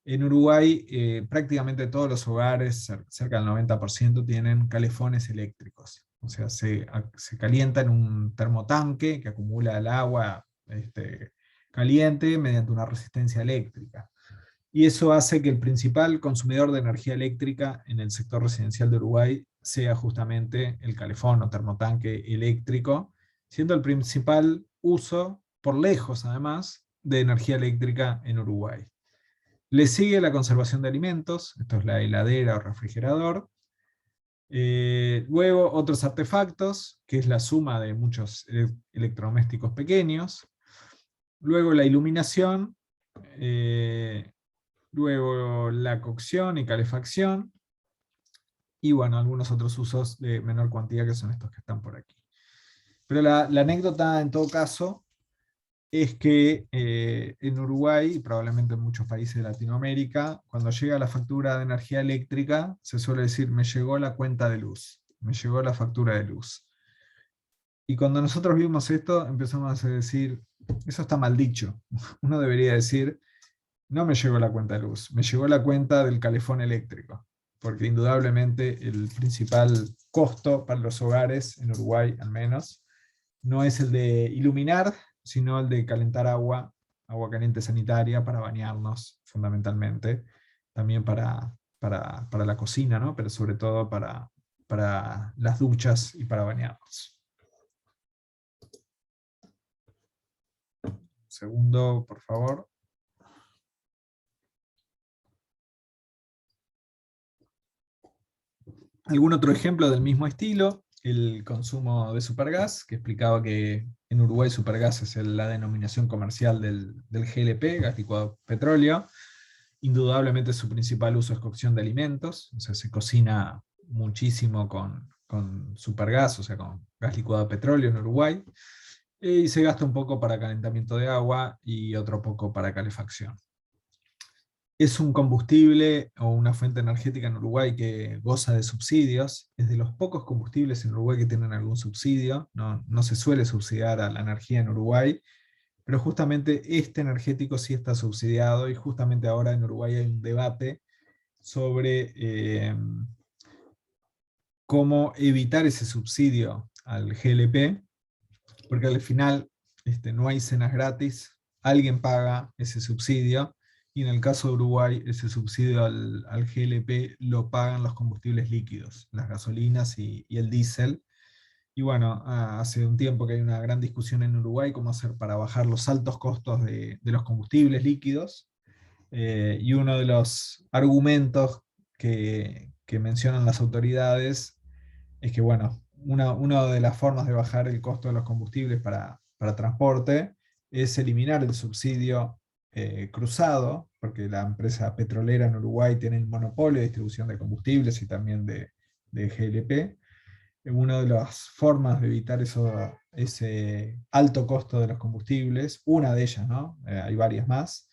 en Uruguay prácticamente todos los hogares, cerca del 90%, tienen calefones eléctricos. O sea, se calienta en un termotanque que acumula el agua caliente mediante una resistencia eléctrica. Y eso hace que el principal consumidor de energía eléctrica en el sector residencial de Uruguay sea justamente el calefón o termotanque eléctrico, siendo el principal uso, por lejos además, de energía eléctrica en Uruguay. Le sigue la conservación de alimentos, esto es la heladera o refrigerador. Luego otros artefactos, que es la suma de muchos electrodomésticos pequeños. Luego la iluminación, luego la cocción y calefacción, y bueno, algunos otros usos de menor cuantía que son estos que están por aquí. Pero la anécdota en todo caso es que en Uruguay, y probablemente en muchos países de Latinoamérica, cuando llega la factura de energía eléctrica, se suele decir, me llegó la cuenta de luz, me llegó la factura de luz. Y cuando nosotros vimos esto, empezamos a decir, eso está mal dicho. Uno debería decir, no me llegó la cuenta de luz, me llegó la cuenta del calefón eléctrico, porque indudablemente el principal costo para los hogares, en Uruguay al menos, no es el de iluminar, sino el de calentar agua, agua caliente sanitaria para bañarnos fundamentalmente, también para la cocina, ¿no? Pero sobre todo para las duchas y para bañarnos. Un segundo, por favor. ¿Algún otro ejemplo del mismo estilo? El consumo de supergas, que explicaba que en Uruguay supergas es la denominación comercial del GLP, gas licuado petróleo. Indudablemente su principal uso es cocción de alimentos, o sea, se cocina muchísimo con supergas, o sea, con gas licuado petróleo en Uruguay, y se gasta un poco para calentamiento de agua y otro poco para calefacción. Es un combustible o una fuente energética en Uruguay que goza de subsidios. Es de los pocos combustibles en Uruguay que tienen algún subsidio. No se suele subsidiar a la energía en Uruguay, pero justamente este energético sí está subsidiado, y justamente ahora en Uruguay hay un debate sobre cómo evitar ese subsidio al GLP, porque al final no hay cenas gratis, alguien paga ese subsidio, y en el caso de Uruguay ese subsidio al GLP lo pagan los combustibles líquidos, las gasolinas y el diésel. Y bueno, hace un tiempo que hay una gran discusión en Uruguay cómo hacer para bajar los altos costos de los combustibles líquidos, y uno de los argumentos que mencionan las autoridades es que, bueno, una de las formas de bajar el costo de los combustibles para transporte es eliminar el subsidio cruzado, porque la empresa petrolera en Uruguay tiene el monopolio de distribución de combustibles y también de GLP. Una de las formas de evitar ese alto costo de los combustibles, una de ellas, ¿no? Hay varias más,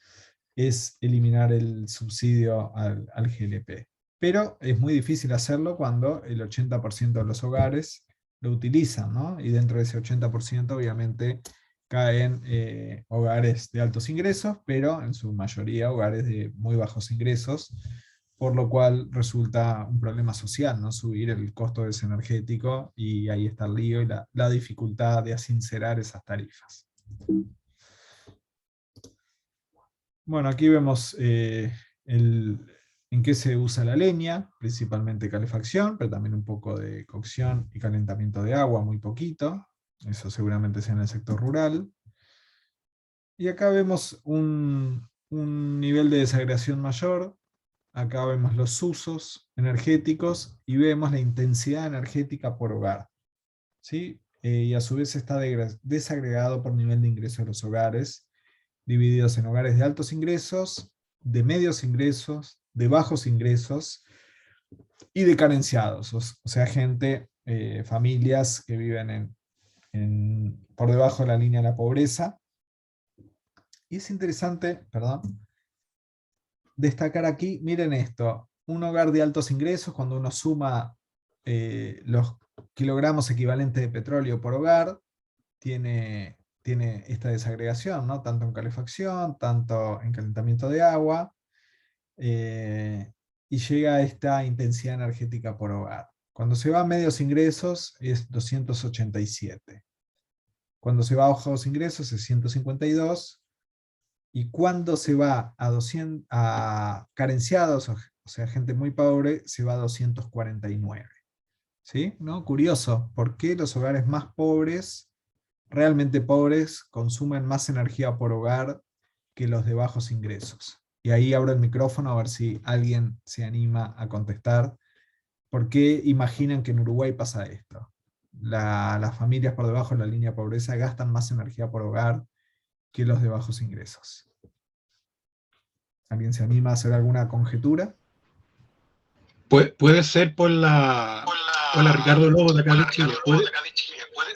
es eliminar el subsidio al GLP. Pero es muy difícil hacerlo cuando el 80% de los hogares lo utilizan, ¿no? Y dentro de ese 80% obviamente caen hogares de altos ingresos, pero en su mayoría hogares de muy bajos ingresos, por lo cual resulta un problema social, ¿no? Subir el costo de ese energético, y ahí está el lío y la dificultad de asincerar esas tarifas. Bueno, aquí vemos en qué se usa la leña, principalmente calefacción, pero también un poco de cocción y calentamiento de agua, muy poquito. Eso seguramente sea en el sector rural. Y acá vemos un nivel de desagregación mayor. Acá vemos los usos energéticos y vemos la intensidad energética por hogar, ¿sí? Y a su vez está desagregado por nivel de ingreso de los hogares, divididos en hogares de altos ingresos, de medios ingresos, de bajos ingresos y de carenciados, o sea, gente, familias que viven por debajo de la línea de la pobreza. Y es interesante, perdón, destacar aquí, miren esto, un hogar de altos ingresos, cuando uno suma los kilogramos equivalentes de petróleo por hogar, tiene esta desagregación, ¿no? Tanto en calefacción, tanto en calentamiento de agua, y llega a esta intensidad energética por hogar. Cuando se va a medios ingresos es 287. Cuando se va a bajos ingresos es 152. Y cuando se va a carenciados, o sea, gente muy pobre, se va a 249. ¿Sí? ¿No? Curioso, ¿por qué los hogares más pobres, realmente pobres, consumen más energía por hogar que los de bajos ingresos? Y ahí abro el micrófono a ver si alguien se anima a contestar. ¿Por qué imaginan que en Uruguay pasa esto? Las familias por debajo de la línea de pobreza gastan más energía por hogar que los de bajos ingresos. ¿Alguien se anima a hacer alguna conjetura? Puede ser por la... Hola, Ricardo Lobo de acá de Chile.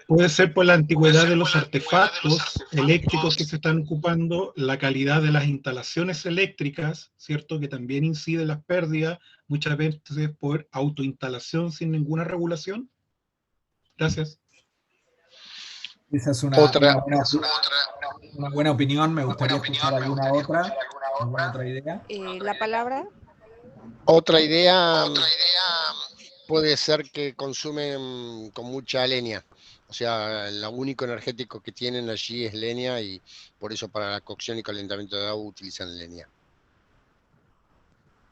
Puede ser por la antigüedad de los artefactos eléctricos que se están ocupando, la calidad de las instalaciones eléctricas, ¿cierto? Que también incide en las pérdidas, muchas veces por autoinstalación sin ninguna regulación. Gracias. Esa es una buena opinión. Me gustaría escuchar alguna otra idea. La palabra. Otra idea puede ser que consumen con mucha leña. O sea, el único energético que tienen allí es leña y por eso para la cocción y calentamiento de agua utilizan leña.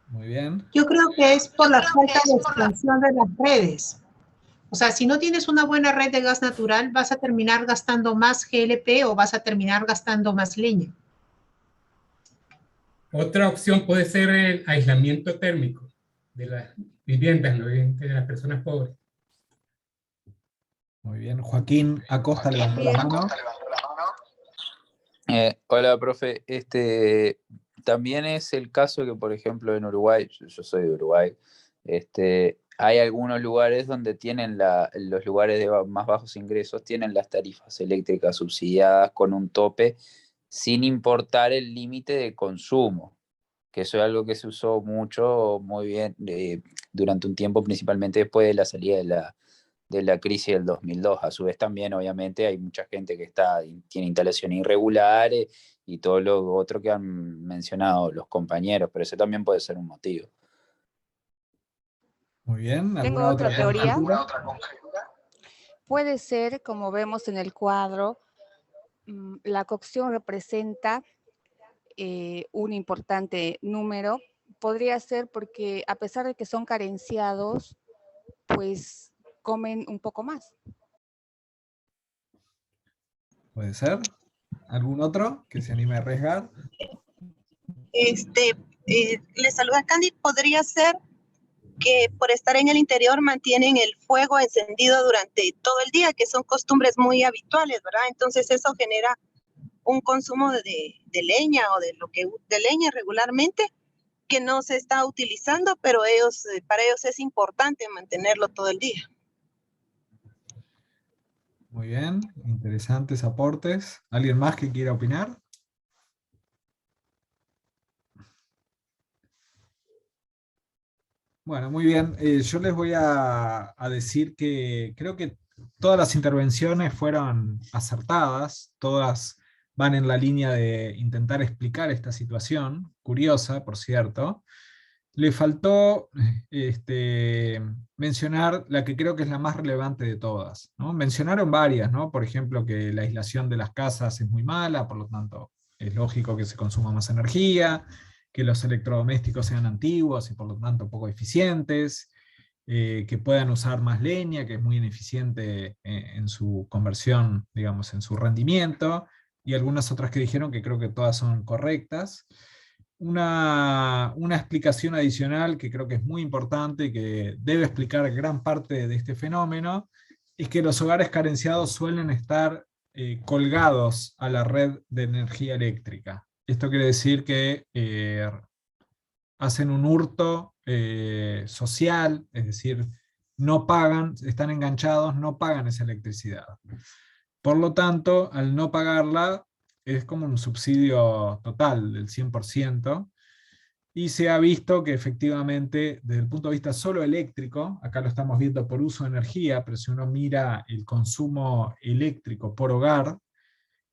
Muy bien. Yo creo que es por la falta de expansión de las redes. O sea, si no tienes una buena red de gas natural, vas a terminar gastando más GLP o vas a terminar gastando más leña. Otra opción puede ser el aislamiento térmico de las viviendas, ¿no? De las personas pobres. Muy bien. Joaquín Acosta levantó la mano. Hola, profe. También es el caso que, por ejemplo, en Uruguay, yo soy de Uruguay, hay algunos lugares donde tienen los lugares de más bajos ingresos tienen las tarifas eléctricas subsidiadas con un tope sin importar el límite de consumo, que eso es algo que se usó mucho, muy bien, durante un tiempo, principalmente después de la salida de la crisis del 2002. A su vez también, obviamente, hay mucha gente que tiene instalaciones irregulares y todo lo otro que han mencionado los compañeros, pero ese también puede ser un motivo. Muy bien. Tengo otra teoría. Puede ser, como vemos en el cuadro, la cocción representa un importante número. Podría ser porque a pesar de que son carenciados, pues comen un poco más. Puede ser. ¿Algún otro que se anime a arriesgar? Le saluda Candy. Podría ser que por estar en el interior mantienen el fuego encendido durante todo el día, que son costumbres muy habituales, ¿verdad? Entonces eso genera un consumo de leña o de leña regularmente que no se está utilizando, pero para ellos es importante mantenerlo todo el día. Muy bien, interesantes aportes. ¿Alguien más que quiera opinar? Bueno, muy bien. Yo les voy a decir que creo que todas las intervenciones fueron acertadas, todas van en la línea de intentar explicar esta situación, curiosa, por cierto. Le faltó mencionar la que creo que es la más relevante de todas, ¿no? Mencionaron varias, ¿no? Por ejemplo, que la aislación de las casas es muy mala, por lo tanto es lógico que se consuma más energía, que los electrodomésticos sean antiguos y por lo tanto poco eficientes, que puedan usar más leña, que es muy ineficiente en su conversión, digamos, en su rendimiento, y algunas otras que dijeron que creo que todas son correctas. Una explicación adicional que creo que es muy importante y que debe explicar gran parte de este fenómeno, es que los hogares carenciados suelen estar colgados a la red de energía eléctrica. Esto quiere decir que hacen un hurto social, es decir, no pagan, están enganchados, no pagan esa electricidad. Por lo tanto, al no pagarla, es como un subsidio total del 100%, y se ha visto que efectivamente, desde el punto de vista solo eléctrico, acá lo estamos viendo por uso de energía, pero si uno mira el consumo eléctrico por hogar,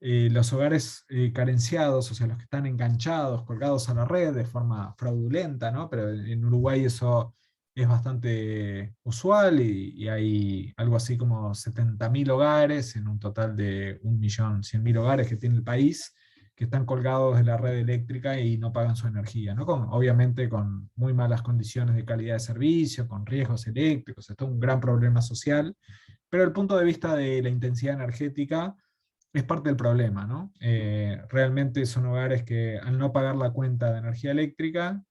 los hogares carenciados, o sea, los que están enganchados, colgados a la red de forma fraudulenta, ¿no? Pero en Uruguay eso es bastante usual y hay algo así como 70.000 hogares en un total de 1.100.000 hogares que tiene el país, que están colgados de la red eléctrica y no pagan su energía, ¿no? Obviamente con muy malas condiciones de calidad de servicio, con riesgos eléctricos, esto es un gran problema social, pero desde el punto de vista de la intensidad energética, es parte del problema, ¿no? Realmente son hogares que al no pagar la cuenta de energía eléctrica,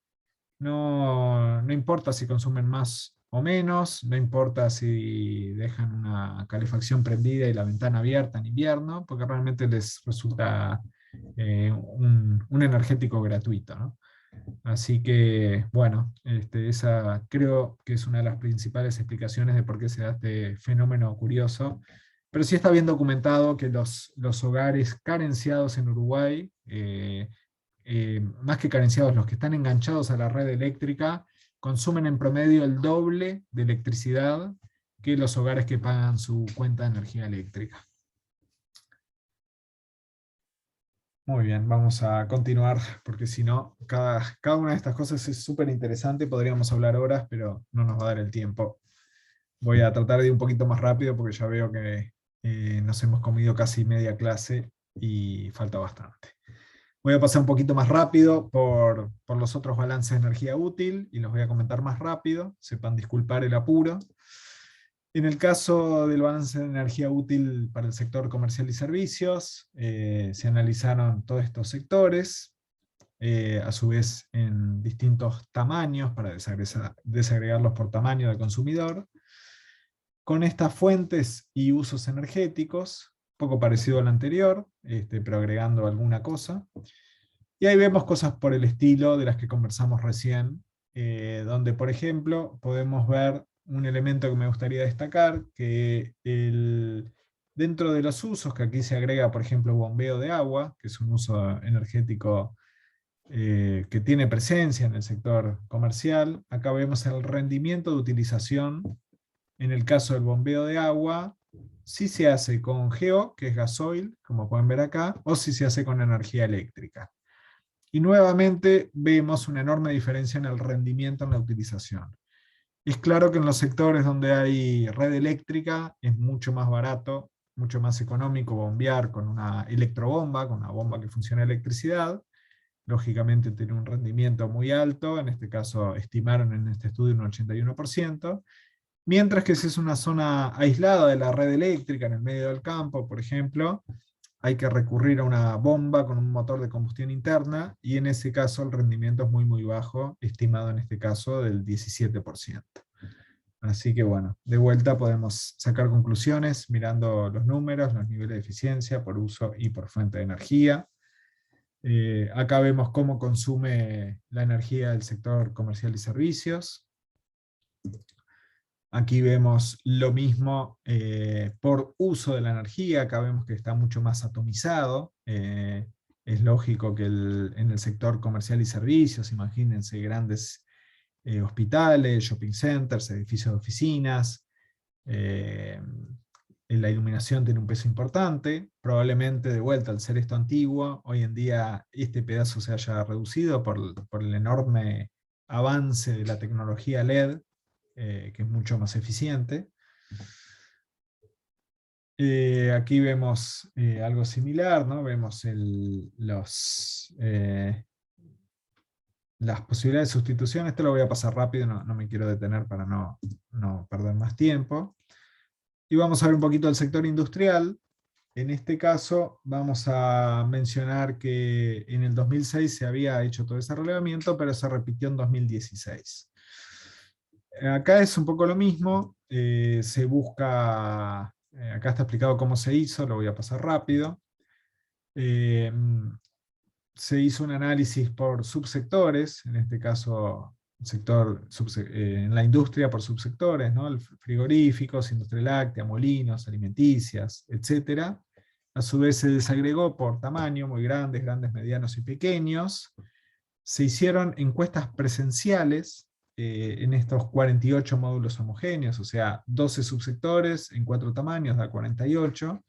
no importa si consumen más o menos, no importa si dejan una calefacción prendida y la ventana abierta en invierno, porque realmente les resulta un energético gratuito, ¿no? Así que, bueno, esa creo que es una de las principales explicaciones de por qué se da este fenómeno curioso. Pero sí está bien documentado que los hogares carenciados en Uruguay, más que carenciados, los que están enganchados a la red eléctrica, consumen en promedio el doble de electricidad que los hogares que pagan su cuenta de energía eléctrica. Muy bien, vamos a continuar, porque si no, cada una de estas cosas es súper interesante, podríamos hablar horas, pero no nos va a dar el tiempo. Voy a tratar de ir un poquito más rápido, porque ya veo que nos hemos comido casi media clase y falta bastante. Voy a pasar un poquito más rápido por los otros balances de energía útil, y los voy a comentar más rápido, sepan disculpar el apuro. En el caso del balance de energía útil para el sector comercial y servicios, se analizaron todos estos sectores, a su vez en distintos tamaños, para desagregarlos por tamaño de consumidor, con estas fuentes y usos energéticos, poco parecido al anterior, pero agregando alguna cosa. Y ahí vemos cosas por el estilo de las que conversamos recién, donde por ejemplo podemos ver un elemento que me gustaría destacar, que dentro de los usos, que aquí se agrega por ejemplo bombeo de agua, que es un uso energético que tiene presencia en el sector comercial. Acá vemos el rendimiento de utilización. En el caso del bombeo de agua, si se hace con GO, que es gasoil, como pueden ver acá, o si se hace con energía eléctrica. Y nuevamente vemos una enorme diferencia en el rendimiento en la utilización. Es claro que en los sectores donde hay red eléctrica es mucho más barato, mucho más económico bombear con una electrobomba, con una bomba que funciona a electricidad. Lógicamente tiene un rendimiento muy alto, en este caso estimaron en este estudio un 81%, mientras que si es una zona aislada de la red eléctrica, en el medio del campo, por ejemplo, hay que recurrir a una bomba con un motor de combustión interna, y en ese caso el rendimiento es muy bajo, estimado en este caso del 17%. Así que bueno, de vuelta podemos sacar conclusiones mirando los números, los niveles de eficiencia por uso y por fuente de energía. Acá vemos cómo consume la energía del sector comercial y servicios. Aquí vemos lo mismo por uso de la energía. Acá vemos que está mucho más atomizado. Es lógico que en el sector comercial y servicios, imagínense grandes hospitales, shopping centers, edificios de oficinas. La iluminación tiene un peso importante. Probablemente, de vuelta, al ser esto antiguo, hoy en día este pedazo se haya reducido por el enorme avance de la tecnología LED, que es mucho más eficiente. Aquí vemos algo similar, ¿no? Vemos las posibilidades de sustitución. Esto lo voy a pasar rápido, no me quiero detener para no perder más tiempo. Y vamos a ver un poquito el sector industrial. En este caso vamos a mencionar que en el 2006 se había hecho todo ese relevamiento, pero se repitió en 2016. Acá es un poco lo mismo, se busca, acá está explicado cómo se hizo, lo voy a pasar rápido. Se hizo un análisis por subsectores, en este caso en la industria por subsectores, ¿no? Frigoríficos, industria láctea, molinos, alimenticias, etc. A su vez se desagregó por tamaño, muy grandes, medianos y pequeños. Se hicieron encuestas presenciales en estos 48 módulos homogéneos, o sea, 12 subsectores en 4 tamaños, da 48.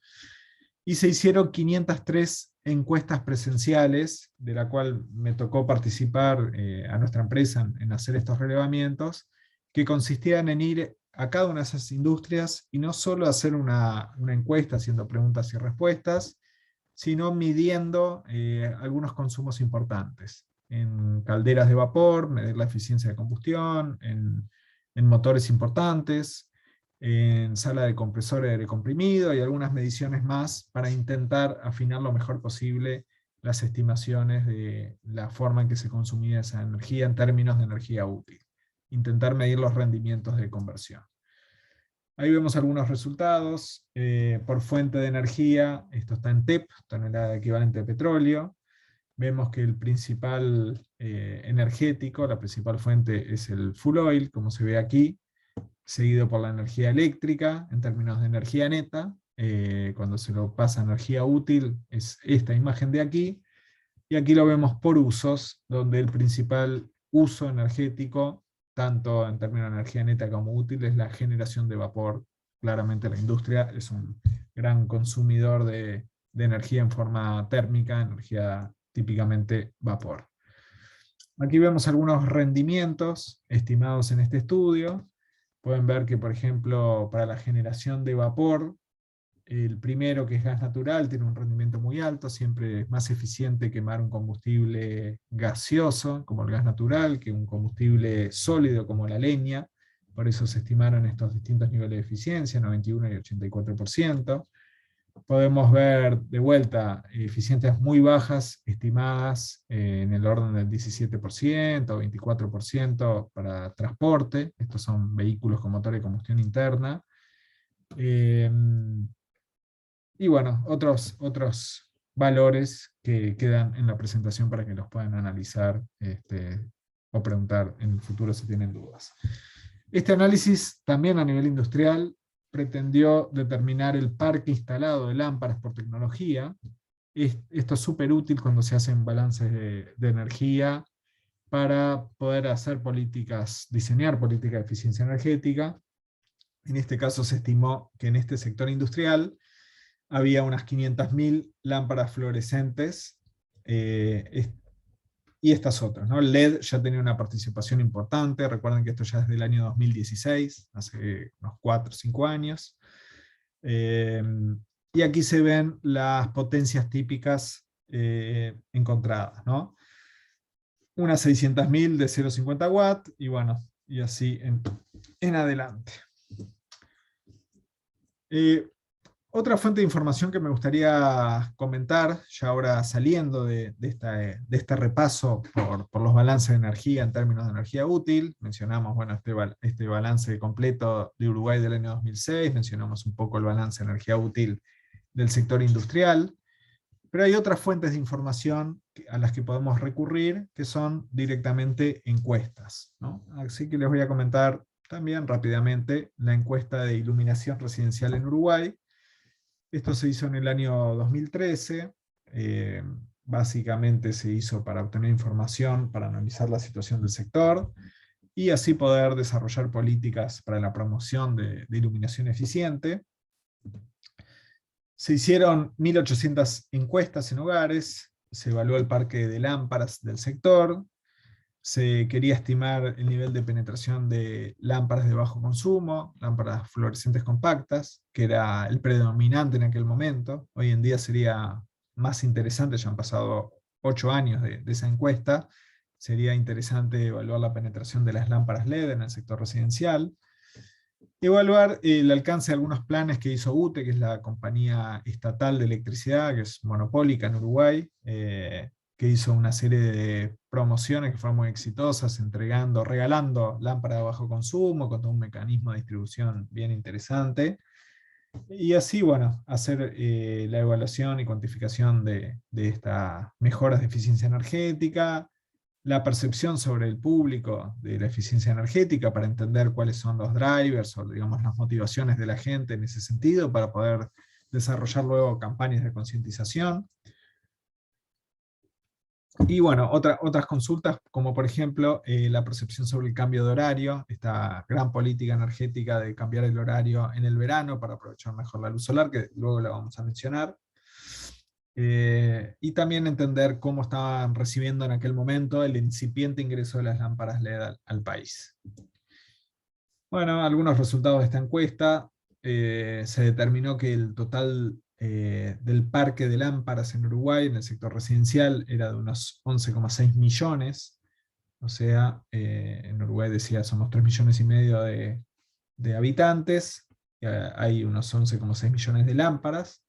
Y se hicieron 503 encuestas presenciales, de la cual me tocó participar a nuestra empresa en hacer estos relevamientos, que consistían en ir a cada una de esas industrias y no solo hacer una encuesta haciendo preguntas y respuestas, sino midiendo algunos consumos importantes. En calderas de vapor, medir la eficiencia de combustión, en motores importantes, en sala de compresores de aire comprimido y algunas mediciones más para intentar afinar lo mejor posible las estimaciones de la forma en que se consumía esa energía en términos de energía útil. Intentar medir los rendimientos de conversión. Ahí vemos algunos resultados. Por fuente de energía, esto está en TEP, tonelada equivalente de petróleo. Vemos que el principal energético, la principal fuente es el fuel oil, como se ve aquí, seguido por la energía eléctrica, en términos de energía neta. Cuando se lo pasa a energía útil, es esta imagen de aquí. Y aquí lo vemos por usos, donde el principal uso energético, tanto en términos de energía neta como útil, es la generación de vapor. Claramente la industria es un gran consumidor de energía en forma térmica, energía típicamente vapor. Aquí vemos algunos rendimientos estimados en este estudio. Pueden ver que, por ejemplo, para la generación de vapor, el primero, que es gas natural, tiene un rendimiento muy alto, siempre es más eficiente quemar un combustible gaseoso, como el gas natural, que un combustible sólido, como la leña. Por eso se estimaron estos distintos niveles de eficiencia, 91 y 84%. Podemos ver de vuelta eficiencias muy bajas, estimadas en el orden del 17%, 24% para transporte. Estos son vehículos con motor de combustión interna. Y bueno, otros valores que quedan en la presentación para que los puedan analizar o preguntar en el futuro si tienen dudas. Este análisis también a nivel industrial pretendió determinar el parque instalado de lámparas por tecnología. Esto es súper útil cuando se hacen balances de energía para poder hacer diseñar políticas de eficiencia energética. En este caso se estimó que en este sector industrial había unas 500.000 lámparas fluorescentes, y estas otras, ¿no? El LED ya tenía una participación importante, recuerden que esto ya es del año 2016, hace unos 4 o 5 años. Y aquí se ven las potencias típicas encontradas, ¿no? Unas 600.000 de 0,50 watts, y bueno, y así en adelante. Otra fuente de información que me gustaría comentar, ya ahora saliendo de este repaso por los balances de energía en términos de energía útil, mencionamos bueno, este balance completo de Uruguay del año 2006, mencionamos un poco el balance de energía útil del sector industrial, pero hay otras fuentes de información a las que podemos recurrir, que son directamente encuestas, ¿no? Así que les voy a comentar también rápidamente la encuesta de iluminación residencial en Uruguay. Esto se hizo en el año 2013, básicamente se hizo para obtener información, para analizar la situación del sector, y así poder desarrollar políticas para la promoción de iluminación eficiente. Se hicieron 1.800 encuestas en hogares, se evaluó el parque de lámparas del sector, se quería estimar el nivel de penetración de lámparas de bajo consumo, lámparas fluorescentes compactas, que era el predominante en aquel momento. Hoy en día sería más interesante, ya han pasado 8 años de esa encuesta, sería interesante evaluar la penetración de las lámparas LED en el sector residencial, evaluar el alcance de algunos planes que hizo UTE, que es la compañía estatal de electricidad, que es monopólica en Uruguay, que hizo una serie de promociones que fueron muy exitosas, regalando lámparas de bajo consumo, con todo un mecanismo de distribución bien interesante. Y así, bueno, hacer la evaluación y cuantificación de estas mejoras de eficiencia energética, la percepción sobre el público de la eficiencia energética para entender cuáles son los drivers o, digamos, las motivaciones de la gente en ese sentido, para poder desarrollar luego campañas de concientización. Y bueno, otras consultas, como por ejemplo la percepción sobre el cambio de horario, esta gran política energética de cambiar el horario en el verano para aprovechar mejor la luz solar, que luego la vamos a mencionar. Y también entender cómo estaban recibiendo en aquel momento el incipiente ingreso de las lámparas LED al país. Bueno, algunos resultados de esta encuesta. Se determinó que el total del parque de lámparas en Uruguay, en el sector residencial, era de unos 11,6 millones. O sea, en Uruguay decía somos 3,5 millones de habitantes, hay unos 11,6 millones de lámparas.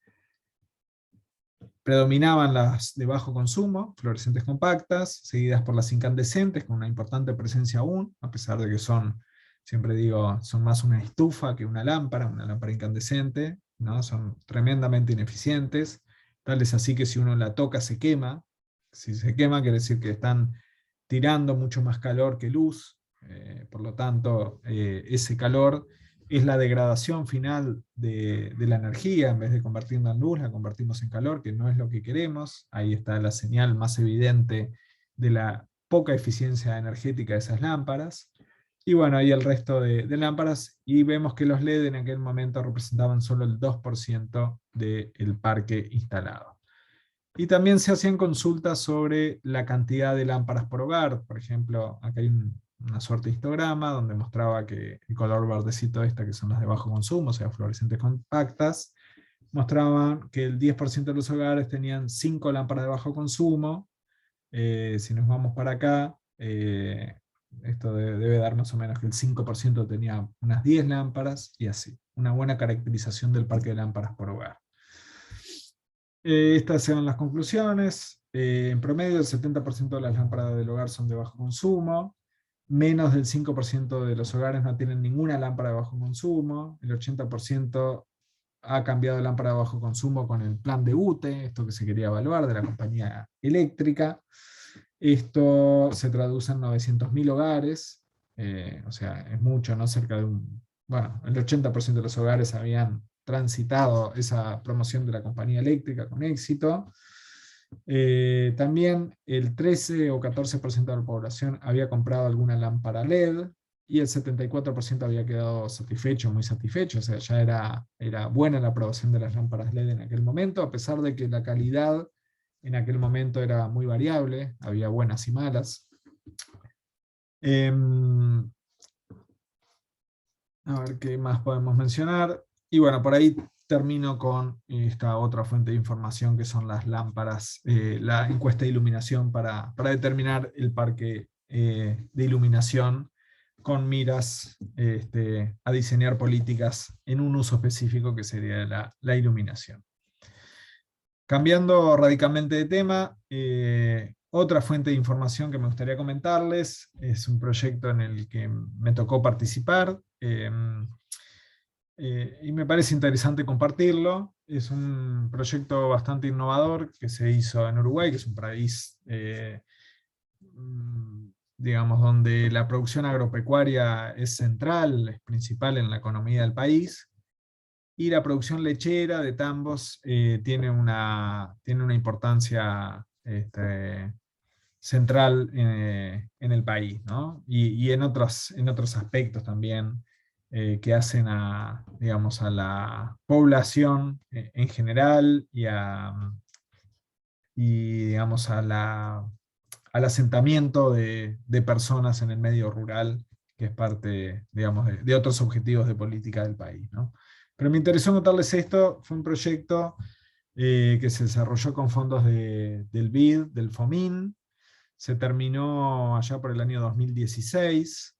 Predominaban las de bajo consumo, fluorescentes compactas, seguidas por las incandescentes, con una importante presencia aún, a pesar de que son, siempre digo, son más una estufa que una lámpara incandescente, ¿no? Son tremendamente ineficientes, tal es así que si uno la toca se quema. Si se quema quiere decir que están tirando mucho más calor que luz, por lo tanto ese calor es la degradación final de la energía. En vez de convertirla en luz, la convertimos en calor, que no es lo que queremos. Ahí está la señal más evidente de la poca eficiencia energética de esas lámparas. Y bueno, ahí el resto de lámparas, y vemos que los LED en aquel momento representaban solo el 2% del parque instalado. Y también se hacían consultas sobre la cantidad de lámparas por hogar. Por ejemplo, acá hay una suerte de histograma donde mostraba que el color verdecito que son las de bajo consumo, o sea, fluorescentes compactas, mostraban que el 10% de los hogares tenían 5 lámparas de bajo consumo. Si nos vamos para acá, esto debe dar más o menos que el 5% tenía unas 10 lámparas, y así. Una buena caracterización del parque de lámparas por hogar. Estas eran las conclusiones. En promedio, el 70% de las lámparas del hogar son de bajo consumo. Menos del 5% de los hogares no tienen ninguna lámpara de bajo consumo. El 80% ha cambiado de lámpara de bajo consumo con el plan de UTE, esto que se quería evaluar, de la compañía eléctrica. Esto se traduce en 900.000 hogares, o sea, es mucho, ¿no? Cerca de bueno, el 80% de los hogares habían transitado esa promoción de la compañía eléctrica con éxito. También el 13 o 14% de la población había comprado alguna lámpara LED, y el 74% había quedado satisfecho, muy satisfecho. O sea, ya era buena la aprobación de las lámparas LED en aquel momento, a pesar de que la calidad en aquel momento era muy variable, había buenas y malas. A ver qué más podemos mencionar. Y bueno, por ahí termino con esta otra fuente de información, que son las lámparas, la encuesta de iluminación para determinar el parque de iluminación, con miras a diseñar políticas en un uso específico que sería la iluminación. Cambiando radicalmente de tema, otra fuente de información que me gustaría comentarles es un proyecto en el que me tocó participar, y me parece interesante compartirlo. Es un proyecto bastante innovador que se hizo en Uruguay, que es un país, digamos, donde la producción agropecuaria es central, es principal en la economía del país, y la producción lechera de tambos tiene una importancia central en el país, ¿no? Y en otros aspectos también, que hacen digamos, a la población en general, y digamos, a al asentamiento de personas en el medio rural, que es parte, digamos, de otros objetivos de política del país, ¿no? Pero me interesó contarles esto. Fue un proyecto que se desarrolló con fondos del BID, del FOMIN. Se terminó allá por el año 2016.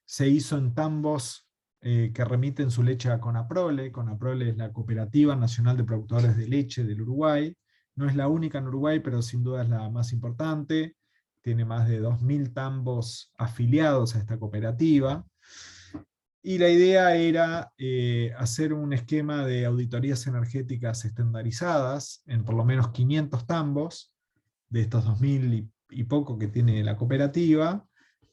Se hizo en tambos que remiten su leche a Conaprole. Conaprole es la Cooperativa Nacional de Productores de Leche del Uruguay. No es la única en Uruguay, pero sin duda es la más importante. Tiene más de 2.000 tambos afiliados a esta cooperativa. Y la idea era hacer un esquema de auditorías energéticas estandarizadas en por lo menos 500 tambos, de estos 2.000 y poco que tiene la cooperativa,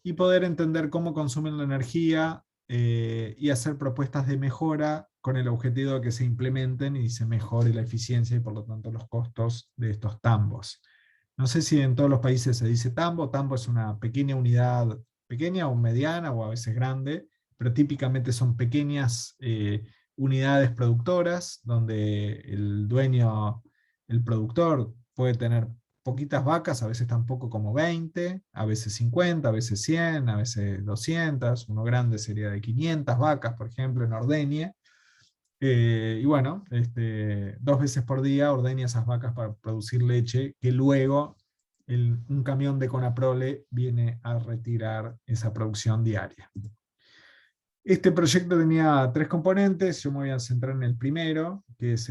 y poder entender cómo consumen la energía y hacer propuestas de mejora con el objetivo de que se implementen y se mejore la eficiencia y por lo tanto los costos de estos tambos. No sé si en todos los países se dice tambo. Tambo es una pequeña unidad, pequeña o mediana o a veces grande, pero típicamente son pequeñas unidades productoras donde el dueño, el productor, puede tener poquitas vacas, a veces tampoco como 20, a veces 50, a veces 100, a veces 200, uno grande sería de 500 vacas, por ejemplo, en ordeñe. Y bueno, 2 veces por día ordeña esas vacas para producir leche, que luego un camión de Conaprole viene a retirar esa producción diaria. Este proyecto tenía 3 componentes. Yo me voy a centrar en el primero, que es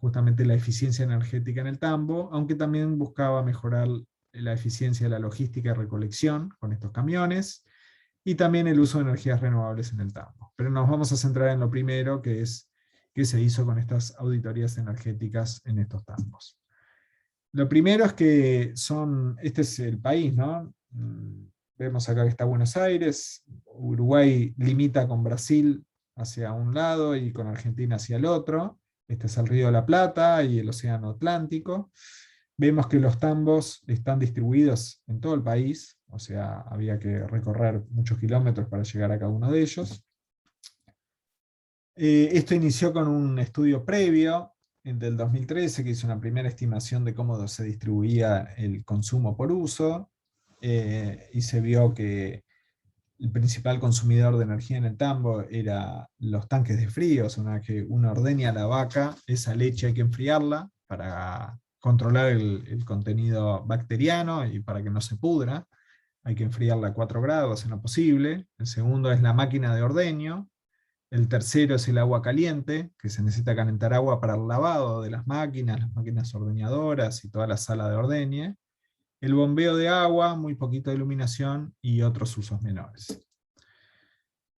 justamente la eficiencia energética en el tambo, aunque también buscaba mejorar la eficiencia de la logística y recolección con estos camiones, y también el uso de energías renovables en el tambo. Pero nos vamos a centrar en lo primero, que es que se hizo con estas auditorías energéticas en estos tambos. Lo primero es que este es el país, ¿no? Vemos acá que está Buenos Aires. Uruguay limita con Brasil hacia un lado y con Argentina hacia el otro. Este es el Río de la Plata y el Océano Atlántico. Vemos que los tambos están distribuidos en todo el país, o sea, había que recorrer muchos kilómetros para llegar a cada uno de ellos. Esto inició con un estudio previo del 2013, que hizo una primera estimación de cómo se distribuía el consumo por uso, y se vio que el principal consumidor de energía en el tambo era los tanques de frío. Una vez que uno ordeña la vaca, esa leche hay que enfriarla para controlar el contenido bacteriano y para que no se pudra. Hay que enfriarla a 4 grados en lo posible. El segundo es la máquina de ordeño. El tercero es el agua caliente, que se necesita calentar agua para el lavado de las máquinas ordeñadoras y toda la sala de ordeñe. El bombeo de agua, muy poquito de iluminación y otros usos menores.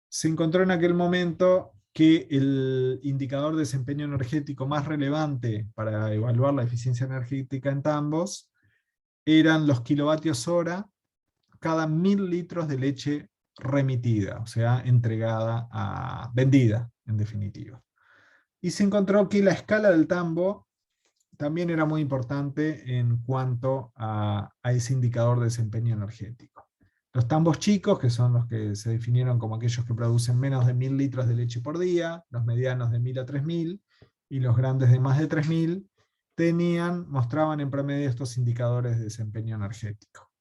Se encontró en aquel momento que el indicador de desempeño energético más relevante para evaluar la eficiencia energética en tambos eran los kilovatios hora cada 1000 litros de leche remitida, o sea, vendida, en definitiva. Y se encontró que la escala del tambo también era muy importante en cuanto a ese indicador de desempeño energético. Los tambos chicos, que son los que se definieron como aquellos que producen menos de 1000 litros de leche por día, los medianos de 1000 a 3000, y los grandes de más de 3000, mostraban en promedio estos indicadores de desempeño energético,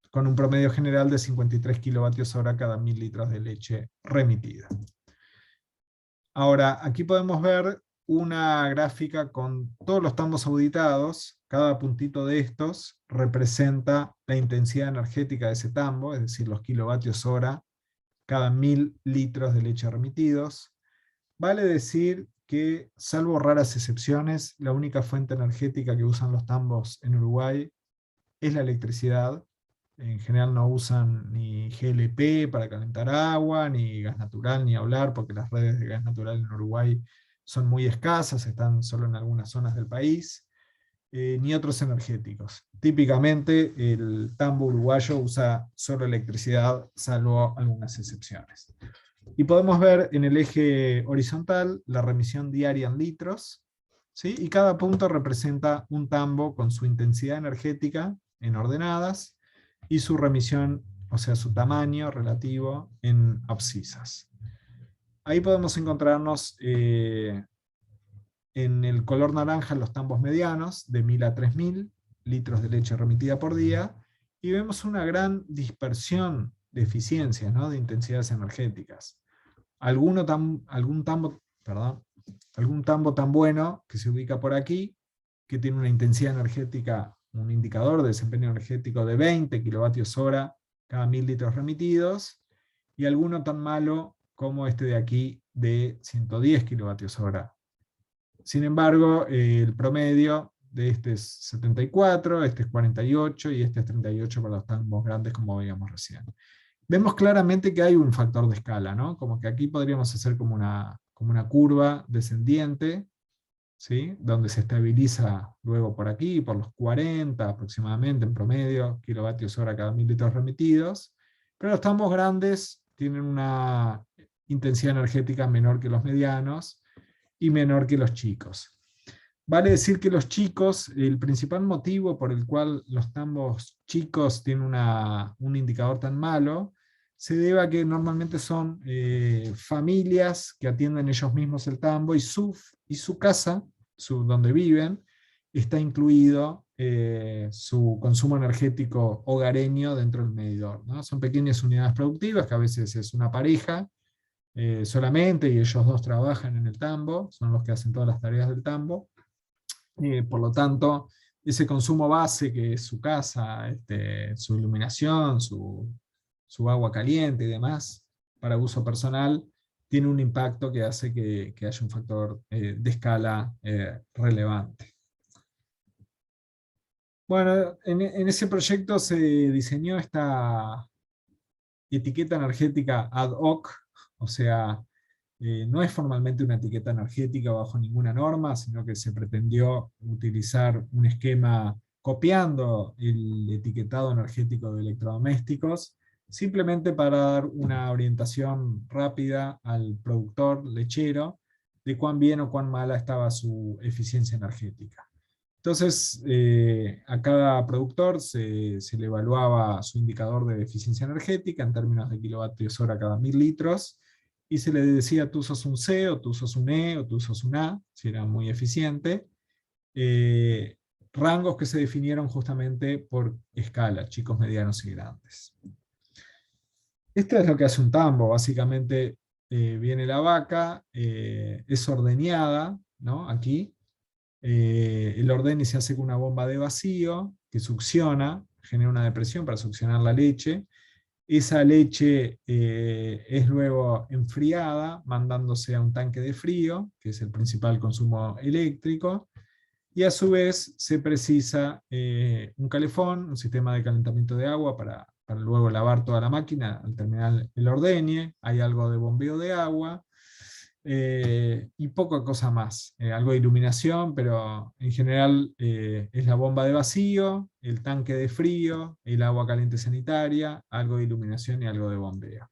con un promedio general de 53 kilovatios hora cada 1000 litros de leche remitida. Ahora, aquí podemos ver una gráfica con todos los tambos auditados. Cada puntito de estos representa la intensidad energética de ese tambo, es decir, los kilovatios hora cada 1000 litros de leche remitidos. Vale decir que, salvo raras excepciones, la única fuente energética que usan los tambos en Uruguay es la electricidad. En general no usan ni GLP para calentar agua, ni gas natural, ni hablar, porque las redes de gas natural en Uruguay son muy escasas, están solo en algunas zonas del país, ni otros energéticos. Típicamente el tambo uruguayo usa solo electricidad, salvo algunas excepciones. Y podemos ver en el eje horizontal la remisión diaria en litros, ¿sí? Y cada punto representa un tambo con su intensidad energética en ordenadas, y su remisión, o sea, su tamaño relativo en abscisas. Ahí podemos encontrarnos en el color naranja los tambos medianos, de 1000 a 3000, litros de leche remitida por día, y vemos una gran dispersión de eficiencias, ¿no? De intensidades energéticas. Algún tambo tan bueno que se ubica por aquí, que tiene una intensidad energética, un indicador de desempeño energético de 20 kilovatios hora cada 1000 litros remitidos, y alguno tan malo como este de aquí de 110 kilovatios hora. Sin embargo, el promedio de este es 74, este es 48 y este es 38 para los tambos grandes, como veíamos recién. Vemos claramente que hay un factor de escala, ¿no? Como que aquí podríamos hacer como una curva descendiente, ¿sí? Donde se estabiliza luego por aquí, por los 40 aproximadamente en promedio, kilovatios hora cada 1000 litros remitidos, pero los tambos grandes tienen una intensidad energética menor que los medianos y menor que los chicos. Vale decir que los chicos, el principal motivo por el cual los tambos chicos tienen un indicador tan malo, se debe a que normalmente son familias que atienden ellos mismos el tambo, y su casa, donde viven, está incluido su consumo energético hogareño dentro del medidor, ¿no? Son pequeñas unidades productivas, que a veces es una pareja solamente, y ellos dos trabajan en el tambo, son los que hacen todas las tareas del tambo. Por lo tanto, ese consumo base, que es su casa, su iluminación, su agua caliente y demás, para uso personal, tiene un impacto que hace que haya un factor de escala relevante. Bueno, en ese proyecto se diseñó esta etiqueta energética ad hoc, o sea, no es formalmente una etiqueta energética bajo ninguna norma, sino que se pretendió utilizar un esquema copiando el etiquetado energético de electrodomésticos, simplemente para dar una orientación rápida al productor lechero de cuán bien o cuán mala estaba su eficiencia energética. Entonces, a cada productor se le evaluaba su indicador de eficiencia energética en términos de kilovatios hora cada 1000 litros, y se le decía tú sos un C, o tú sos un E, o tú sos un A, si era muy eficiente. Rangos que se definieron justamente por escala, chicos, medianos y grandes. Esto es lo que hace un tambo. Básicamente viene la vaca, es ordeñada, ¿no? Aquí. El ordeñe se hace con una bomba de vacío que succiona, genera una depresión para succionar la leche. Esa leche es luego enfriada, mandándose a un tanque de frío, que es el principal consumo eléctrico, y a su vez se precisa un calefón, un sistema de calentamiento de agua para luego lavar toda la máquina al terminar el ordeñe. Hay algo de bombeo de agua, y poca cosa más, algo de iluminación, pero en general es la bomba de vacío, el tanque de frío, el agua caliente sanitaria, algo de iluminación y algo de bombeo.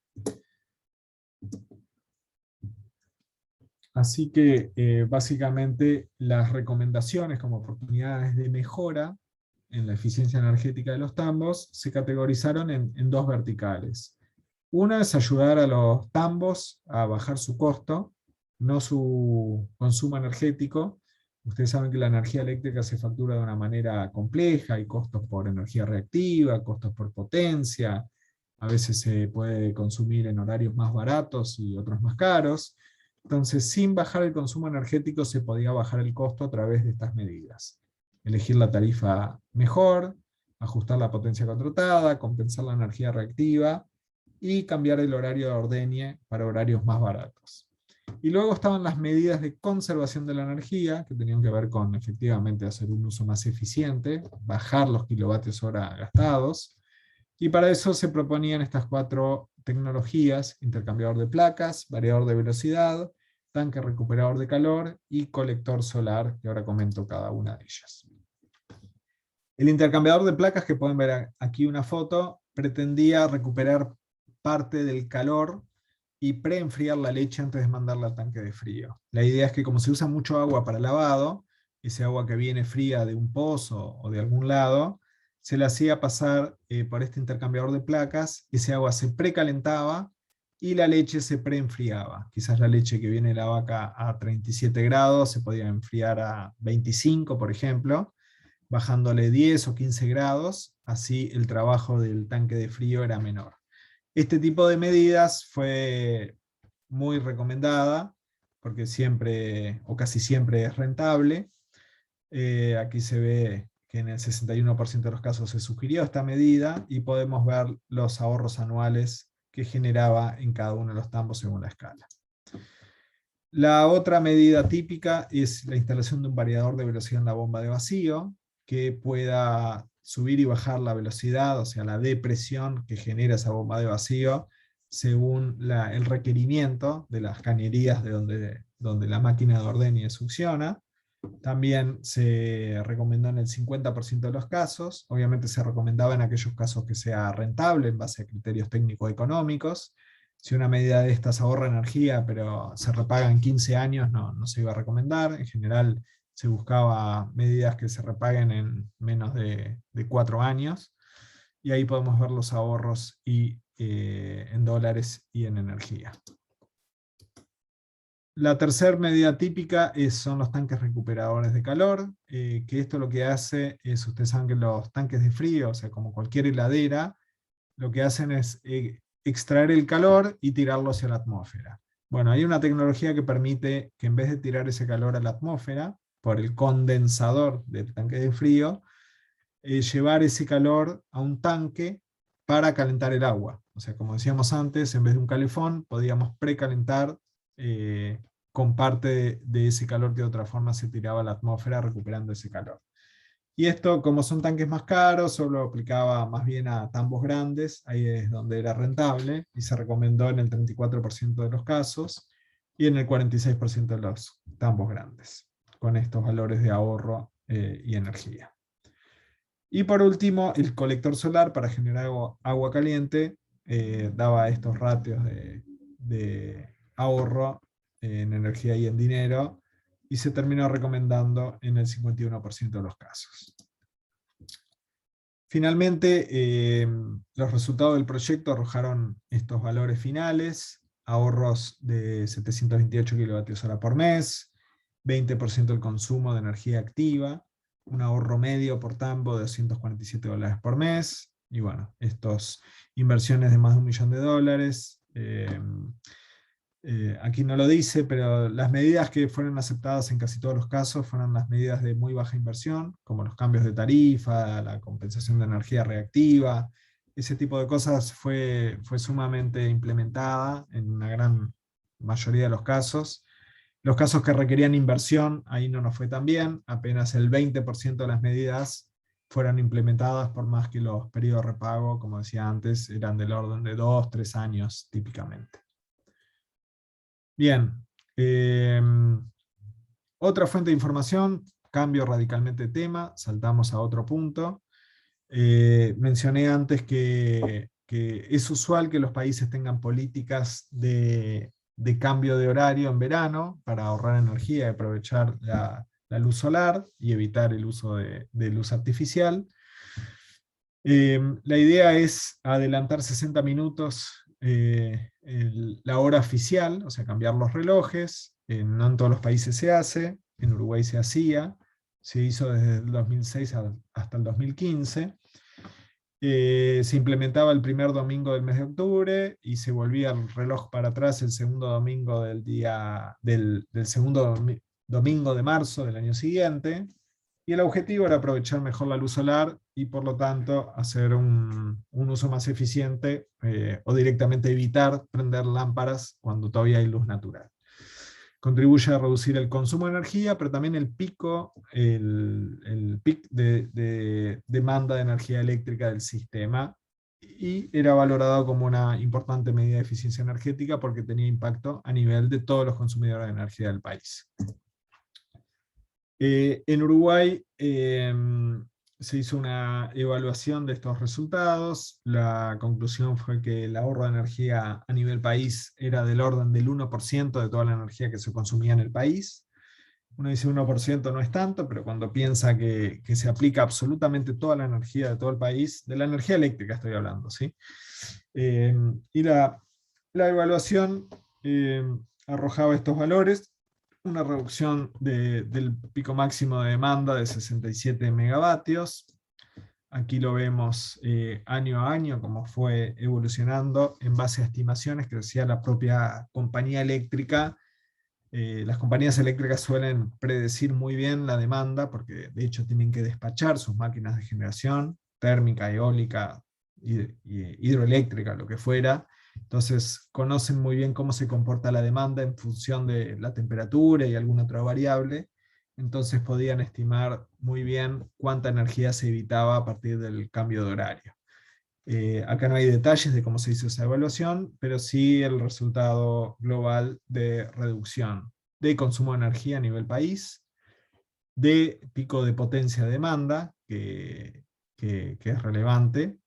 Así que básicamente las recomendaciones como oportunidades de mejora en la eficiencia energética de los tambos se categorizaron en dos verticales. Una es ayudar a los tambos a bajar su costo, no su consumo energético. Ustedes saben que la energía eléctrica se factura de una manera compleja, hay costos por energía reactiva, costos por potencia, a veces se puede consumir en horarios más baratos y otros más caros. Entonces, sin bajar el consumo energético se podía bajar el costo a través de estas medidas. Elegir la tarifa mejor, ajustar la potencia contratada, compensar la energía reactiva y cambiar el horario de ordeñe para horarios más baratos. Y luego estaban las medidas de conservación de la energía, que tenían que ver con efectivamente hacer un uso más eficiente, bajar los kilovatios hora gastados, y para eso se proponían estas 4 tecnologías: intercambiador de placas, variador de velocidad, tanque recuperador de calor y colector solar, que ahora comento cada una de ellas. El intercambiador de placas, que pueden ver aquí una foto, pretendía recuperar parte del calor y preenfriar la leche antes de mandarla al tanque de frío. La idea es que como se usa mucho agua para lavado, ese agua que viene fría de un pozo o de algún lado, se le hacía pasar por este intercambiador de placas, ese agua se precalentaba y la leche se preenfriaba. Quizás la leche que viene de la vaca a 37 grados se podía enfriar a 25, por ejemplo. bajándole 10 o 15 grados, así el trabajo del tanque de frío era menor. Este tipo de medidas fue muy recomendada, porque siempre, o casi siempre es rentable. Aquí se ve que en el 61% de los casos se sugirió esta medida, y podemos ver los ahorros anuales que generaba en cada uno de los tambos según la escala. La otra medida típica es la instalación de un variador de velocidad en la bomba de vacío, que pueda subir y bajar la velocidad, o sea, la depresión que genera esa bomba de vacío, según el requerimiento de las cañerías de donde la máquina de ordeñe succiona. También se recomendó en el 50% de los casos. Obviamente se recomendaba en aquellos casos que sea rentable en base a criterios técnico-económicos. Si una medida de estas ahorra energía pero se repaga en 15 años, no se iba a recomendar. En general se buscaba medidas que se repaguen en menos de 4 años. Y ahí podemos ver los ahorros en dólares y en energía. La tercera medida típica son los tanques recuperadores de calor, que esto lo que hace es, ustedes saben que los tanques de frío, o sea, como cualquier heladera, lo que hacen es extraer el calor y tirarlo hacia la atmósfera. Bueno, hay una tecnología que permite que en vez de tirar ese calor a la atmósfera, por el condensador del tanque de frío, llevar ese calor a un tanque para calentar el agua. O sea, como decíamos antes, en vez de un calefón, podíamos precalentar con parte de ese calor que de otra forma se tiraba a la atmósfera, recuperando ese calor. Y esto, como son tanques más caros, solo aplicaba más bien a tambos grandes, ahí es donde era rentable, y se recomendó en el 34% de los casos, y en el 46% de los tambos grandes, con estos valores de ahorro y energía. Y por último, el colector solar para generar agua caliente daba estos ratios de ahorro en energía y en dinero, y se terminó recomendando en el 51% de los casos. Finalmente, los resultados del proyecto arrojaron estos valores finales: ahorros de 728 kWh por mes, 20% del consumo de energía activa, un ahorro medio por tambo de $247 por mes, y bueno, estas inversiones de más de $1 millón. Aquí no lo dice, pero las medidas que fueron aceptadas en casi todos los casos fueron las medidas de muy baja inversión, como los cambios de tarifa, la compensación de energía reactiva. Ese tipo de cosas fue sumamente implementada en una gran mayoría de los casos. Los casos que requerían inversión, ahí no nos fue tan bien, apenas el 20% de las medidas fueron implementadas, por más que los periodos de repago, como decía antes, eran del orden de 2-3 años típicamente. Bien, otra fuente de información, cambio radicalmente de tema, saltamos a otro punto. Mencioné antes que es usual que los países tengan políticas de cambio de horario en verano para ahorrar energía y aprovechar la luz solar y evitar el uso de luz artificial. La idea es adelantar 60 minutos la hora oficial, o sea, cambiar los relojes. No en todos los países se hace, en Uruguay se hacía, se hizo desde el 2006 hasta el 2015. Se implementaba el primer domingo del mes de octubre y se volvía el reloj para atrás el segundo domingo del segundo domingo de marzo del año siguiente. Y el objetivo era aprovechar mejor la luz solar y por lo tanto hacer un uso más eficiente o directamente evitar prender lámparas cuando todavía hay luz natural. Contribuye a reducir el consumo de energía, pero también el pico de demanda de energía eléctrica del sistema, y era valorado como una importante medida de eficiencia energética porque tenía impacto a nivel de todos los consumidores de energía del país. En Uruguay se hizo una evaluación de estos resultados. La conclusión fue que el ahorro de energía a nivel país era del orden del 1% de toda la energía que se consumía en el país. Uno dice 1% no es tanto, pero cuando piensa que se aplica absolutamente toda la energía de todo el país, de la energía eléctrica estoy hablando, ¿sí? Y la evaluación arrojaba estos valores. una reducción del pico máximo de demanda de 67 megavatios. Aquí lo vemos año a año, cómo fue evolucionando en base a estimaciones que decía la propia compañía eléctrica. Las compañías eléctricas suelen predecir muy bien la demanda, porque de hecho tienen que despachar sus máquinas de generación, térmica, eólica, hidroeléctrica, lo que fuera. Entonces conocen muy bien cómo se comporta la demanda en función de la temperatura y alguna otra variable. Entonces podían estimar muy bien cuánta energía se evitaba a partir del cambio de horario. Acá no hay detalles de cómo se hizo esa evaluación, pero sí el resultado global de reducción de consumo de energía a nivel país, de pico de potencia de demanda, que es relevante,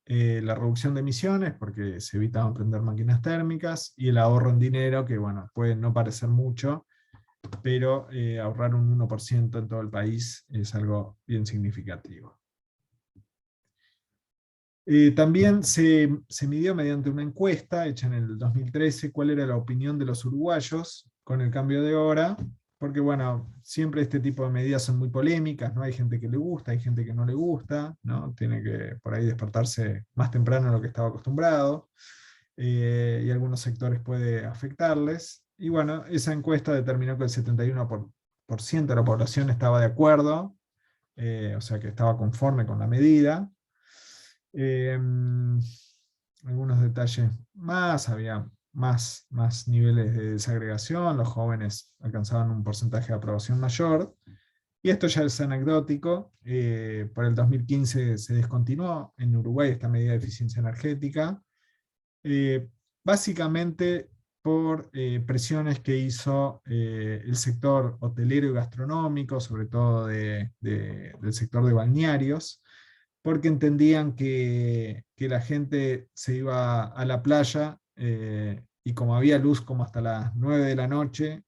la reducción de emisiones, porque se evitaban prender máquinas térmicas, y el ahorro en dinero, que bueno, puede no parecer mucho, pero ahorrar un 1% en todo el país es algo bien significativo. También se midió mediante una encuesta hecha en el 2013 cuál era la opinión de los uruguayos con el cambio de hora, porque bueno, siempre este tipo de medidas son muy polémicas, ¿no? Hay gente que le gusta, hay gente que no le gusta, ¿no? Tiene que por ahí despertarse más temprano de lo que estaba acostumbrado, y algunos sectores puede afectarles. Y bueno, esa encuesta determinó que el 71% de la población estaba de acuerdo, o sea que estaba conforme con la medida. Algunos detalles más, había más niveles de desagregación, los jóvenes alcanzaban un porcentaje de aprobación mayor, y esto ya es anecdótico. Por el 2015 se descontinuó en Uruguay esta medida de eficiencia energética, básicamente por presiones que hizo el sector hotelero y gastronómico, sobre todo del sector de balnearios, porque entendían que la gente se iba a la playa, y como había luz como hasta las 9 de la noche,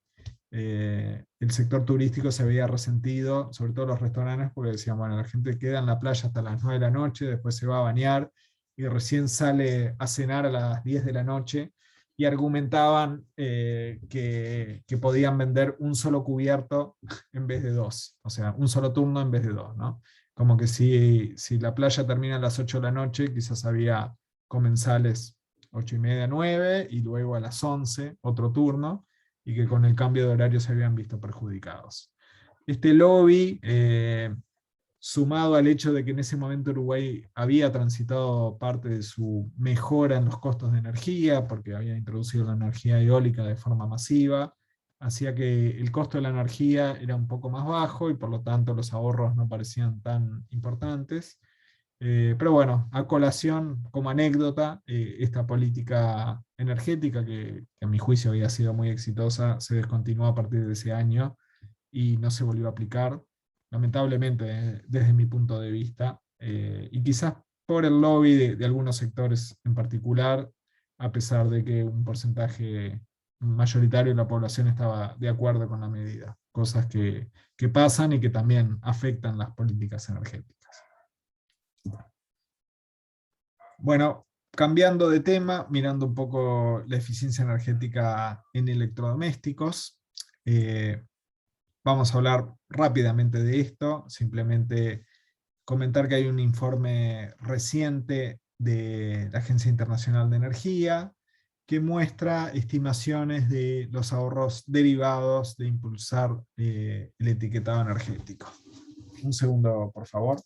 el sector turístico se había resentido, sobre todo los restaurantes, porque decían, bueno, la gente queda en la playa hasta las 9 de la noche, después se va a bañar, y recién sale a cenar a las 10 de la noche, y argumentaban que podían vender un solo cubierto en vez de dos, o sea, un solo turno en vez de dos, ¿no? Como que si la playa termina a las 8 de la noche, quizás había comensales 8:30, 9, y luego a las 11 otro turno, y que con el cambio de horario se habían visto perjudicados. Este lobby, sumado al hecho de que en ese momento Uruguay había transitado parte de su mejora en los costos de energía, porque había introducido la energía eólica de forma masiva, hacía que el costo de la energía era un poco más bajo, y por lo tanto los ahorros no parecían tan importantes. Pero bueno, a colación, como anécdota, esta política energética, que a mi juicio había sido muy exitosa, se descontinuó a partir de ese año y no se volvió a aplicar, lamentablemente, desde mi punto de vista, y quizás por el lobby de algunos sectores en particular, a pesar de que un porcentaje mayoritario de la población estaba de acuerdo con la medida, cosas que pasan y que también afectan las políticas energéticas. Bueno, cambiando de tema, mirando un poco la eficiencia energética en electrodomésticos, vamos a hablar rápidamente de esto, simplemente comentar que hay un informe reciente de la Agencia Internacional de Energía que muestra estimaciones de los ahorros derivados de impulsar el etiquetado energético. Un segundo, por favor.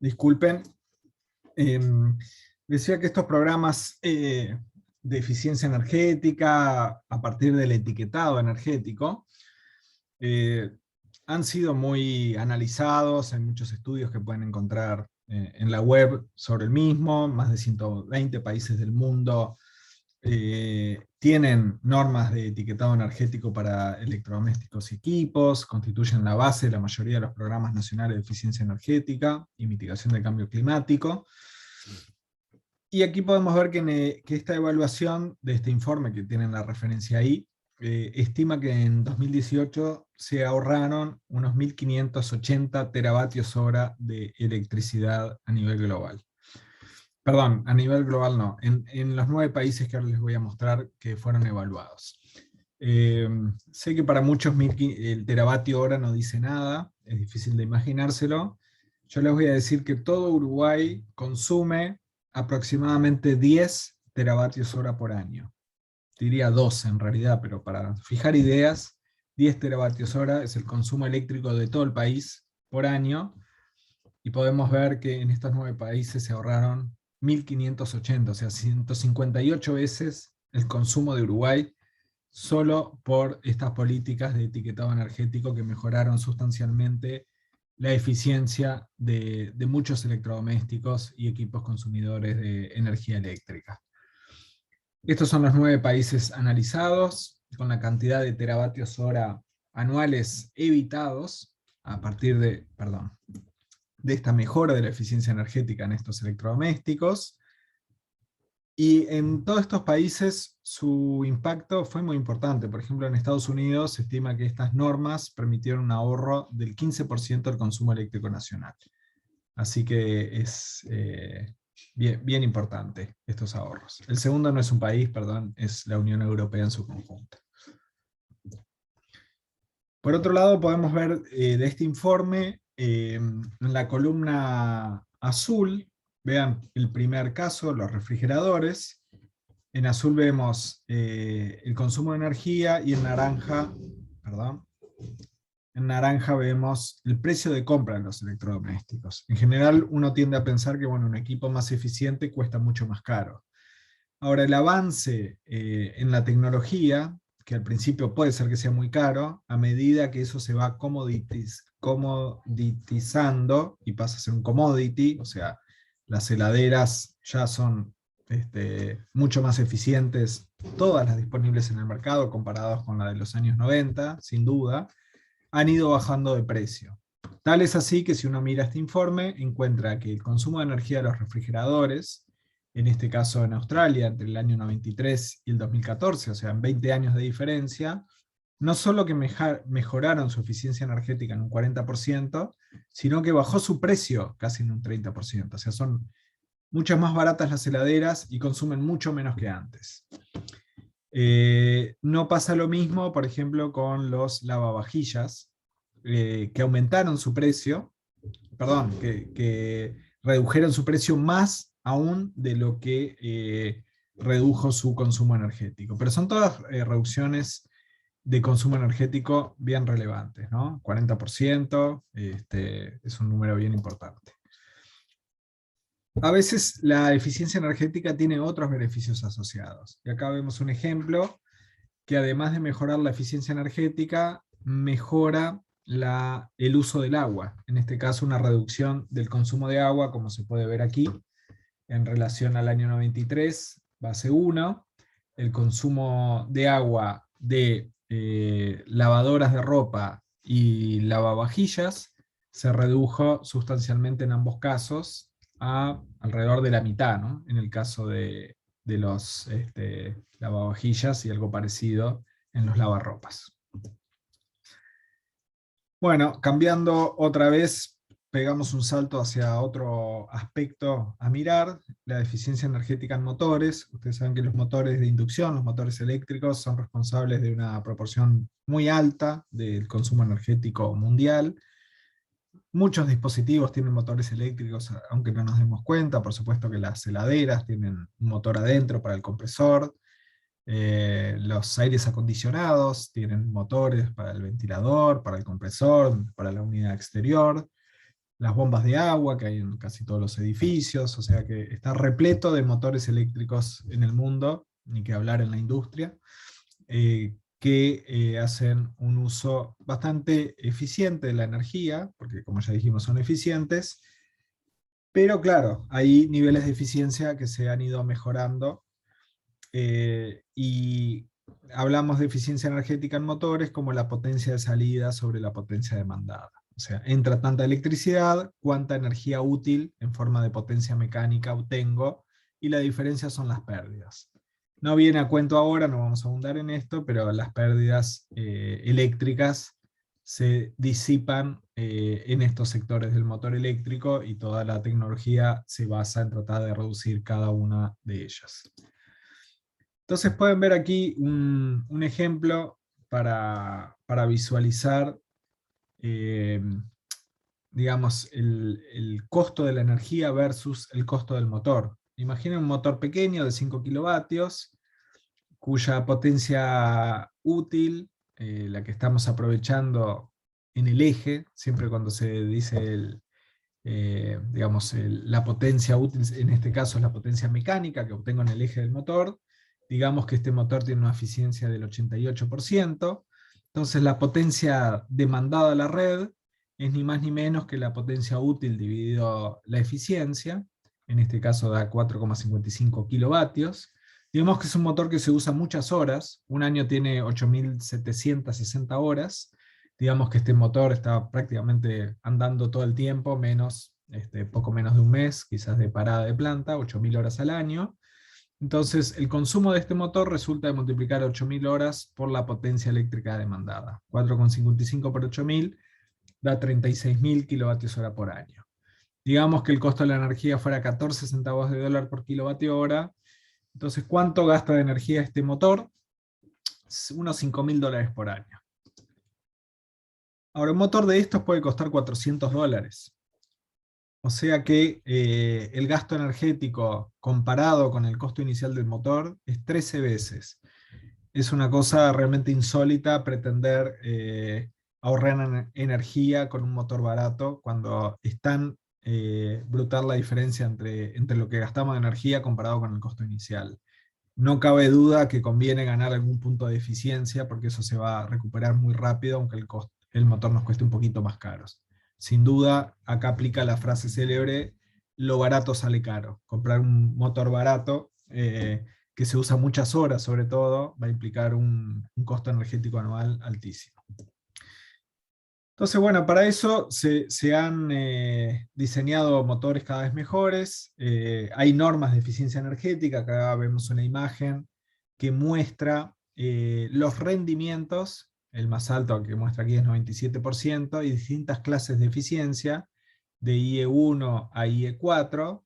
Disculpen, decía que estos programas de eficiencia energética a partir del etiquetado energético han sido muy analizados en muchos estudios que pueden encontrar en la web sobre el mismo. Más de 120 países del mundo tienen normas de etiquetado energético para electrodomésticos y equipos, constituyen la base de la mayoría de los programas nacionales de eficiencia energética y mitigación del cambio climático. Y aquí podemos ver que esta evaluación de este informe, que tienen la referencia ahí, estima que en 2018 se ahorraron unos 1.580 teravatios hora de electricidad a nivel global. Perdón, a nivel global no, en los 9 países que ahora les voy a mostrar que fueron evaluados. Sé que para muchos el teravatio hora no dice nada, es difícil de imaginárselo. Yo les voy a decir que todo Uruguay consume aproximadamente 10 teravatios hora por año. Diría 12 en realidad, pero para fijar ideas, 10 teravatios hora es el consumo eléctrico de todo el país por año, y podemos ver que en estos 9 países se ahorraron 1.580, o sea, 158 veces el consumo de Uruguay, solo por estas políticas de etiquetado energético que mejoraron sustancialmente la eficiencia de muchos electrodomésticos y equipos consumidores de energía eléctrica. Estos son los 9 países analizados, con la cantidad de teravatios hora anuales evitados a partir de esta mejora de la eficiencia energética en estos electrodomésticos. Y en todos estos países su impacto fue muy importante. Por ejemplo, en Estados Unidos se estima que estas normas permitieron un ahorro del 15% del consumo eléctrico nacional. Así que es bien importante estos ahorros. El segundo no es un país, perdón, es la Unión Europea en su conjunto. Por otro lado, podemos ver de este informe, en la columna azul, vean el primer caso, los refrigeradores. En azul vemos el consumo de energía, y en naranja, vemos el precio de compra de los electrodomésticos. En general uno tiende a pensar que un equipo más eficiente cuesta mucho más caro. Ahora, el avance en la tecnología, que al principio puede ser que sea muy caro, a medida que eso se va comoditizando y pasa a ser un commodity, o sea, las heladeras ya son mucho más eficientes, todas las disponibles en el mercado, comparadas con la de los años 90, sin duda, han ido bajando de precio. Tal es así que si uno mira este informe, encuentra que el consumo de energía de los refrigeradores, en este caso en Australia, entre el año 93 y el 2014, o sea, en 20 años de diferencia, no solo que mejoraron su eficiencia energética en un 40%, sino que bajó su precio casi en un 30%. O sea, son mucho más baratas las heladeras y consumen mucho menos que antes. No pasa lo mismo, por ejemplo, con los lavavajillas, que aumentaron su precio, que redujeron su precio más aún de lo que redujo su consumo energético. Pero son todas reducciones de consumo energético bien relevantes, ¿no? 40%, es un número bien importante. A veces la eficiencia energética tiene otros beneficios asociados. Y acá vemos un ejemplo que, además de mejorar la eficiencia energética, mejora el uso del agua. En este caso, una reducción del consumo de agua, como se puede ver aquí, en relación al año 93, base 1, el consumo de agua de lavadoras de ropa y lavavajillas se redujo sustancialmente en ambos casos, a alrededor de la mitad, ¿no? En el caso de los lavavajillas, y algo parecido en los lavarropas. Bueno, cambiando otra vez, pegamos un salto hacia otro aspecto a mirar, la eficiencia energética en motores. Ustedes saben que los motores de inducción, los motores eléctricos, son responsables de una proporción muy alta del consumo energético mundial. Muchos dispositivos tienen motores eléctricos, aunque no nos demos cuenta. Por supuesto que las heladeras tienen un motor adentro para el compresor. Los aires acondicionados tienen motores para el ventilador, para el compresor, para la unidad exterior. Las bombas de agua que hay en casi todos los edificios, o sea que está repleto de motores eléctricos en el mundo, ni que hablar en la industria, que que hacen un uso bastante eficiente de la energía, porque como ya dijimos son eficientes, pero claro, hay niveles de eficiencia que se han ido mejorando, y hablamos de eficiencia energética en motores como la potencia de salida sobre la potencia demandada. O sea, entra tanta electricidad, cuánta energía útil en forma de potencia mecánica obtengo, y la diferencia son las pérdidas. No viene a cuento ahora, no vamos a abundar en esto, pero las pérdidas eléctricas se disipan en estos sectores del motor eléctrico, y toda la tecnología se basa en tratar de reducir cada una de ellas. Entonces pueden ver aquí un ejemplo para visualizar digamos, el costo de la energía versus el costo del motor. Imaginen un motor pequeño de 5 kilovatios, cuya potencia útil, la que estamos aprovechando en el eje, siempre cuando se dice digamos, la potencia útil, en este caso es la potencia mecánica que obtengo en el eje del motor. Digamos que este motor tiene una eficiencia del 88%, entonces la potencia demandada a la red es ni más ni menos que la potencia útil dividido la eficiencia, en este caso da 4,55 kilovatios. Digamos que es un motor que se usa muchas horas, un año tiene 8.760 horas, digamos que este motor está prácticamente andando todo el tiempo, menos, poco menos de un mes, quizás de parada de planta, 8.000 horas al año. Entonces, el consumo de este motor resulta de multiplicar 8.000 horas por la potencia eléctrica demandada. 4,55 por 8.000 da 36.000 kilovatios hora por año. Digamos que el costo de la energía fuera 14 centavos de dólar por kilovatio hora. Entonces, ¿cuánto gasta de energía este motor? Unos 5.000 dólares por año. Ahora, un motor de estos puede costar 400 dólares. O sea que el gasto energético comparado con el costo inicial del motor es 13 veces. Es una cosa realmente insólita pretender ahorrar energía con un motor barato cuando es tan brutal la diferencia entre lo que gastamos de energía comparado con el costo inicial. No cabe duda que conviene ganar algún punto de eficiencia, porque eso se va a recuperar muy rápido, aunque el motor nos cueste un poquito más caro. Sin duda, acá aplica la frase célebre, lo barato sale caro. Comprar un motor barato, que se usa muchas horas sobre todo, va a implicar un costo energético anual altísimo. Entonces, bueno, para eso se han diseñado motores cada vez mejores. Hay normas de eficiencia energética. Acá vemos una imagen que muestra los rendimientos. El más alto que muestra aquí es 97%, y distintas clases de eficiencia, de IE1 a IE4.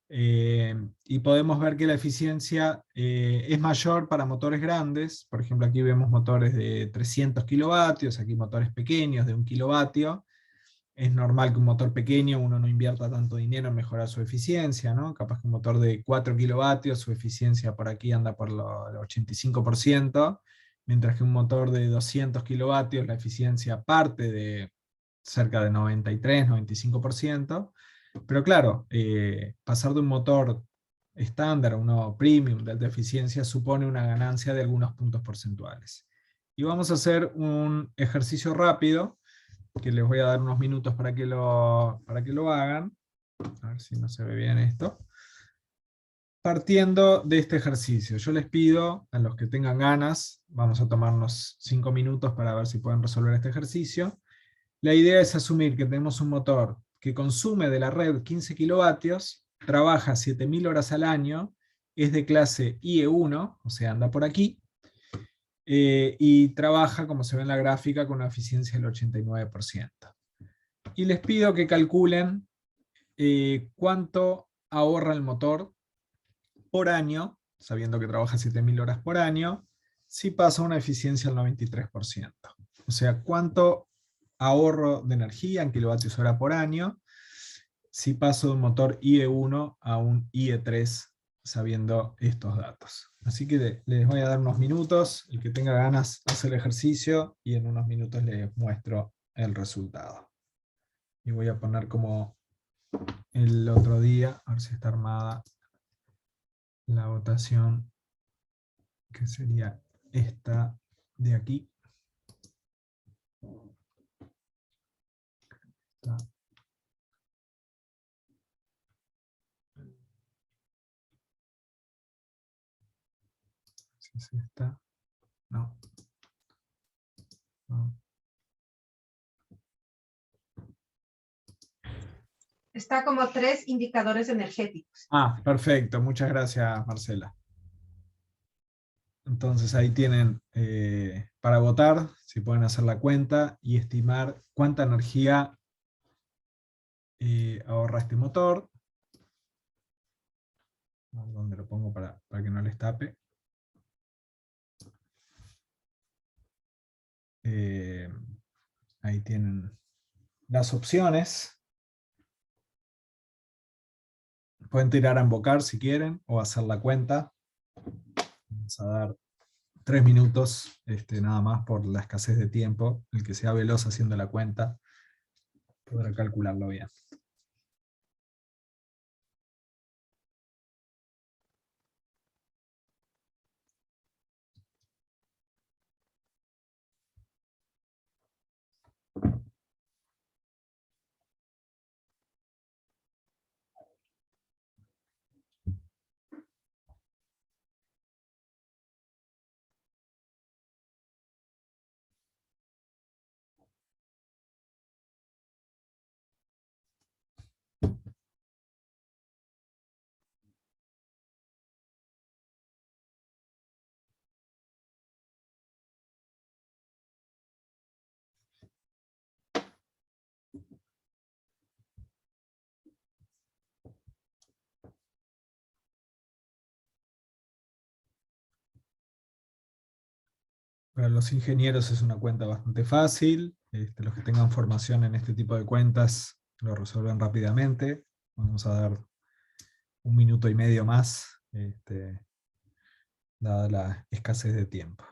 Y podemos ver que la eficiencia es mayor para motores grandes. Por ejemplo, aquí vemos motores de 300 kilovatios, aquí motores pequeños de 1 kilovatio. Es normal que un motor pequeño uno no invierta tanto dinero en mejorar su eficiencia, ¿no? Capaz que un motor de 4 kilovatios, su eficiencia por aquí anda por el 85%, mientras que un motor de 200 kilovatios, la eficiencia parte de cerca de 93-95%. Pero claro, pasar de un motor estándar a uno premium de alta eficiencia supone una ganancia de algunos puntos porcentuales. Y vamos a hacer un ejercicio rápido, que les voy a dar unos minutos para que lo hagan. A ver si no se ve bien esto. Partiendo de este ejercicio, yo les pido a los que tengan ganas, vamos a tomarnos 5 minutos para ver si pueden resolver este ejercicio. La idea es asumir que tenemos un motor que consume de la red 15 kilovatios, trabaja 7.000 horas al año, es de clase IE1, o sea, anda por aquí, y trabaja, como se ve en la gráfica, con una eficiencia del 89%. Y les pido que calculen cuánto ahorra el motor por año, sabiendo que trabaja 7.000 horas por año, si pasa una eficiencia al 93%. O sea, cuánto ahorro de energía en kilovatios hora por año si paso de un motor IE1 a un IE3 sabiendo estos datos. Así que les voy a dar unos minutos, el que tenga ganas hace el ejercicio y en unos minutos les muestro el resultado. Y voy a poner como el otro día, a ver si está armada la votación, que sería esta de aquí. Si es esta. No. No. Está como 3 indicadores energéticos. Ah, perfecto. Muchas gracias, Marcela. Entonces ahí tienen para votar, si pueden hacer la cuenta y estimar cuánta energía ahorra este motor. ¿Dónde lo pongo para que no les tape? Ahí tienen las opciones. Pueden tirar a invocar si quieren o hacer la cuenta. Vamos a dar 3 minutos nada más por la escasez de tiempo. El que sea veloz haciendo la cuenta podrá calcularlo bien. Para los ingenieros es una cuenta bastante fácil. Los que tengan formación en este tipo de cuentas lo resuelven rápidamente. Vamos a dar 1 minuto y medio más, dada la escasez de tiempo.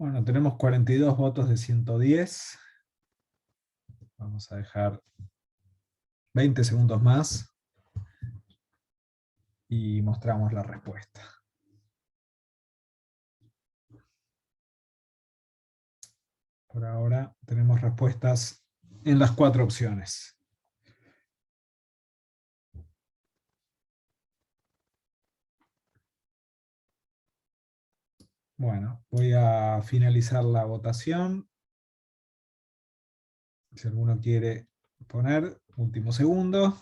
Bueno, tenemos 42 votos de 110. Vamos a dejar 20 segundos más y mostramos la respuesta. Por ahora tenemos respuestas en las 4 opciones. Bueno, voy a finalizar la votación. Si alguno quiere poner, último segundo.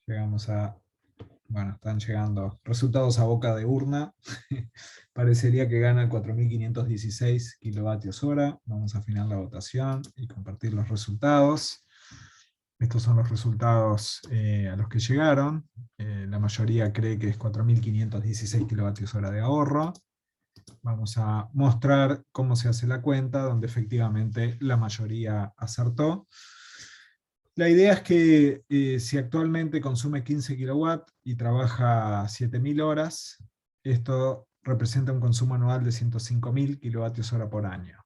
Llegamos a... Bueno, están llegando resultados a boca de urna. Parecería que gana el 4.516 kilovatios hora. Vamos a afinar la votación y compartir los resultados. Estos son los resultados a los que llegaron. La mayoría cree que es 4.516 kilovatios hora de ahorro. Vamos a mostrar cómo se hace la cuenta, donde efectivamente la mayoría acertó. La idea es que si actualmente consume 15 kW y trabaja 7.000 horas, esto representa un consumo anual de 105.000 kWh por año.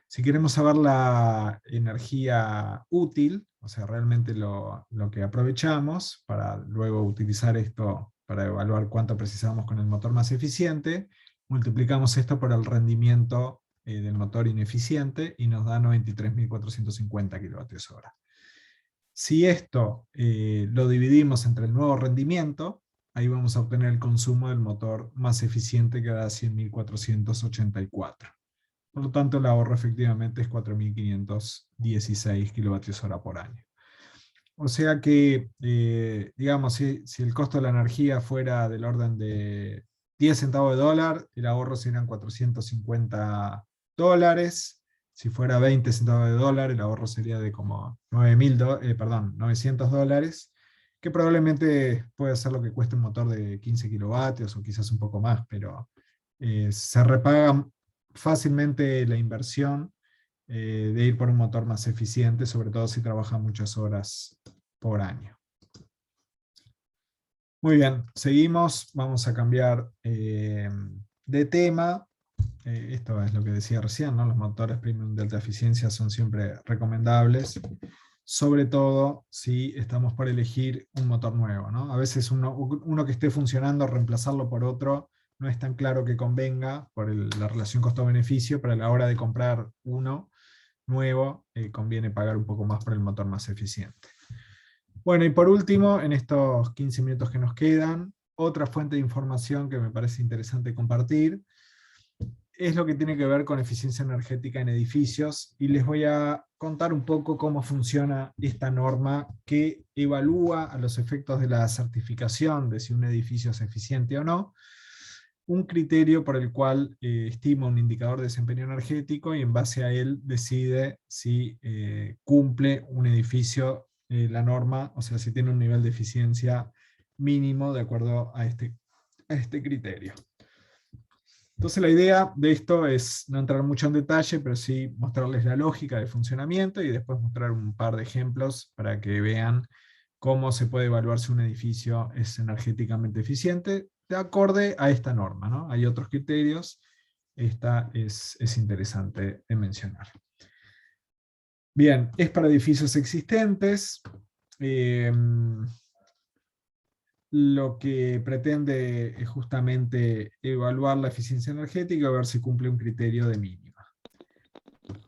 Si queremos saber la energía útil, o sea, realmente lo que aprovechamos para luego utilizar esto para evaluar cuánto precisamos con el motor más eficiente, multiplicamos esto por el rendimiento del motor ineficiente y nos da 93.450 kWh. Si esto lo dividimos entre el nuevo rendimiento, ahí vamos a obtener el consumo del motor más eficiente, que da 100.484. Por lo tanto, el ahorro efectivamente es 4.516 kWh por año. O sea que, digamos, si el costo de la energía fuera del orden de 10 centavos de dólar, el ahorro serían $450. Si fuera 20 centavos de dólar, el ahorro sería de como $900, que probablemente puede ser lo que cueste un motor de 15 kilovatios o quizás un poco más, pero se repaga fácilmente la inversión de ir por un motor más eficiente, sobre todo si trabaja muchas horas por año. Muy bien, seguimos, vamos a cambiar de tema. Esto es lo que decía recién, ¿no? Los motores premium de alta eficiencia son siempre recomendables, sobre todo si estamos por elegir un motor nuevo, ¿no? A veces uno que esté funcionando, reemplazarlo por otro, no es tan claro que convenga por la relación costo-beneficio, pero a la hora de comprar uno nuevo, conviene pagar un poco más por el motor más eficiente. Bueno, y por último, en estos 15 minutos que nos quedan, otra fuente de información que me parece interesante compartir, es lo que tiene que ver con eficiencia energética en edificios, y les voy a contar un poco cómo funciona esta norma que evalúa a los efectos de la certificación de si un edificio es eficiente o no, un criterio por el cual estima un indicador de desempeño energético y en base a él decide si cumple un edificio la norma, o sea, si tiene un nivel de eficiencia mínimo de acuerdo a este criterio. Entonces la idea de esto es no entrar mucho en detalle, pero sí mostrarles la lógica de funcionamiento y después mostrar un par de ejemplos para que vean cómo se puede evaluar si un edificio es energéticamente eficiente de acorde a esta norma, ¿no? Hay otros criterios, esta es interesante de mencionar. Bien, es para edificios existentes. Lo que pretende es justamente evaluar la eficiencia energética y ver si cumple un criterio de mínima.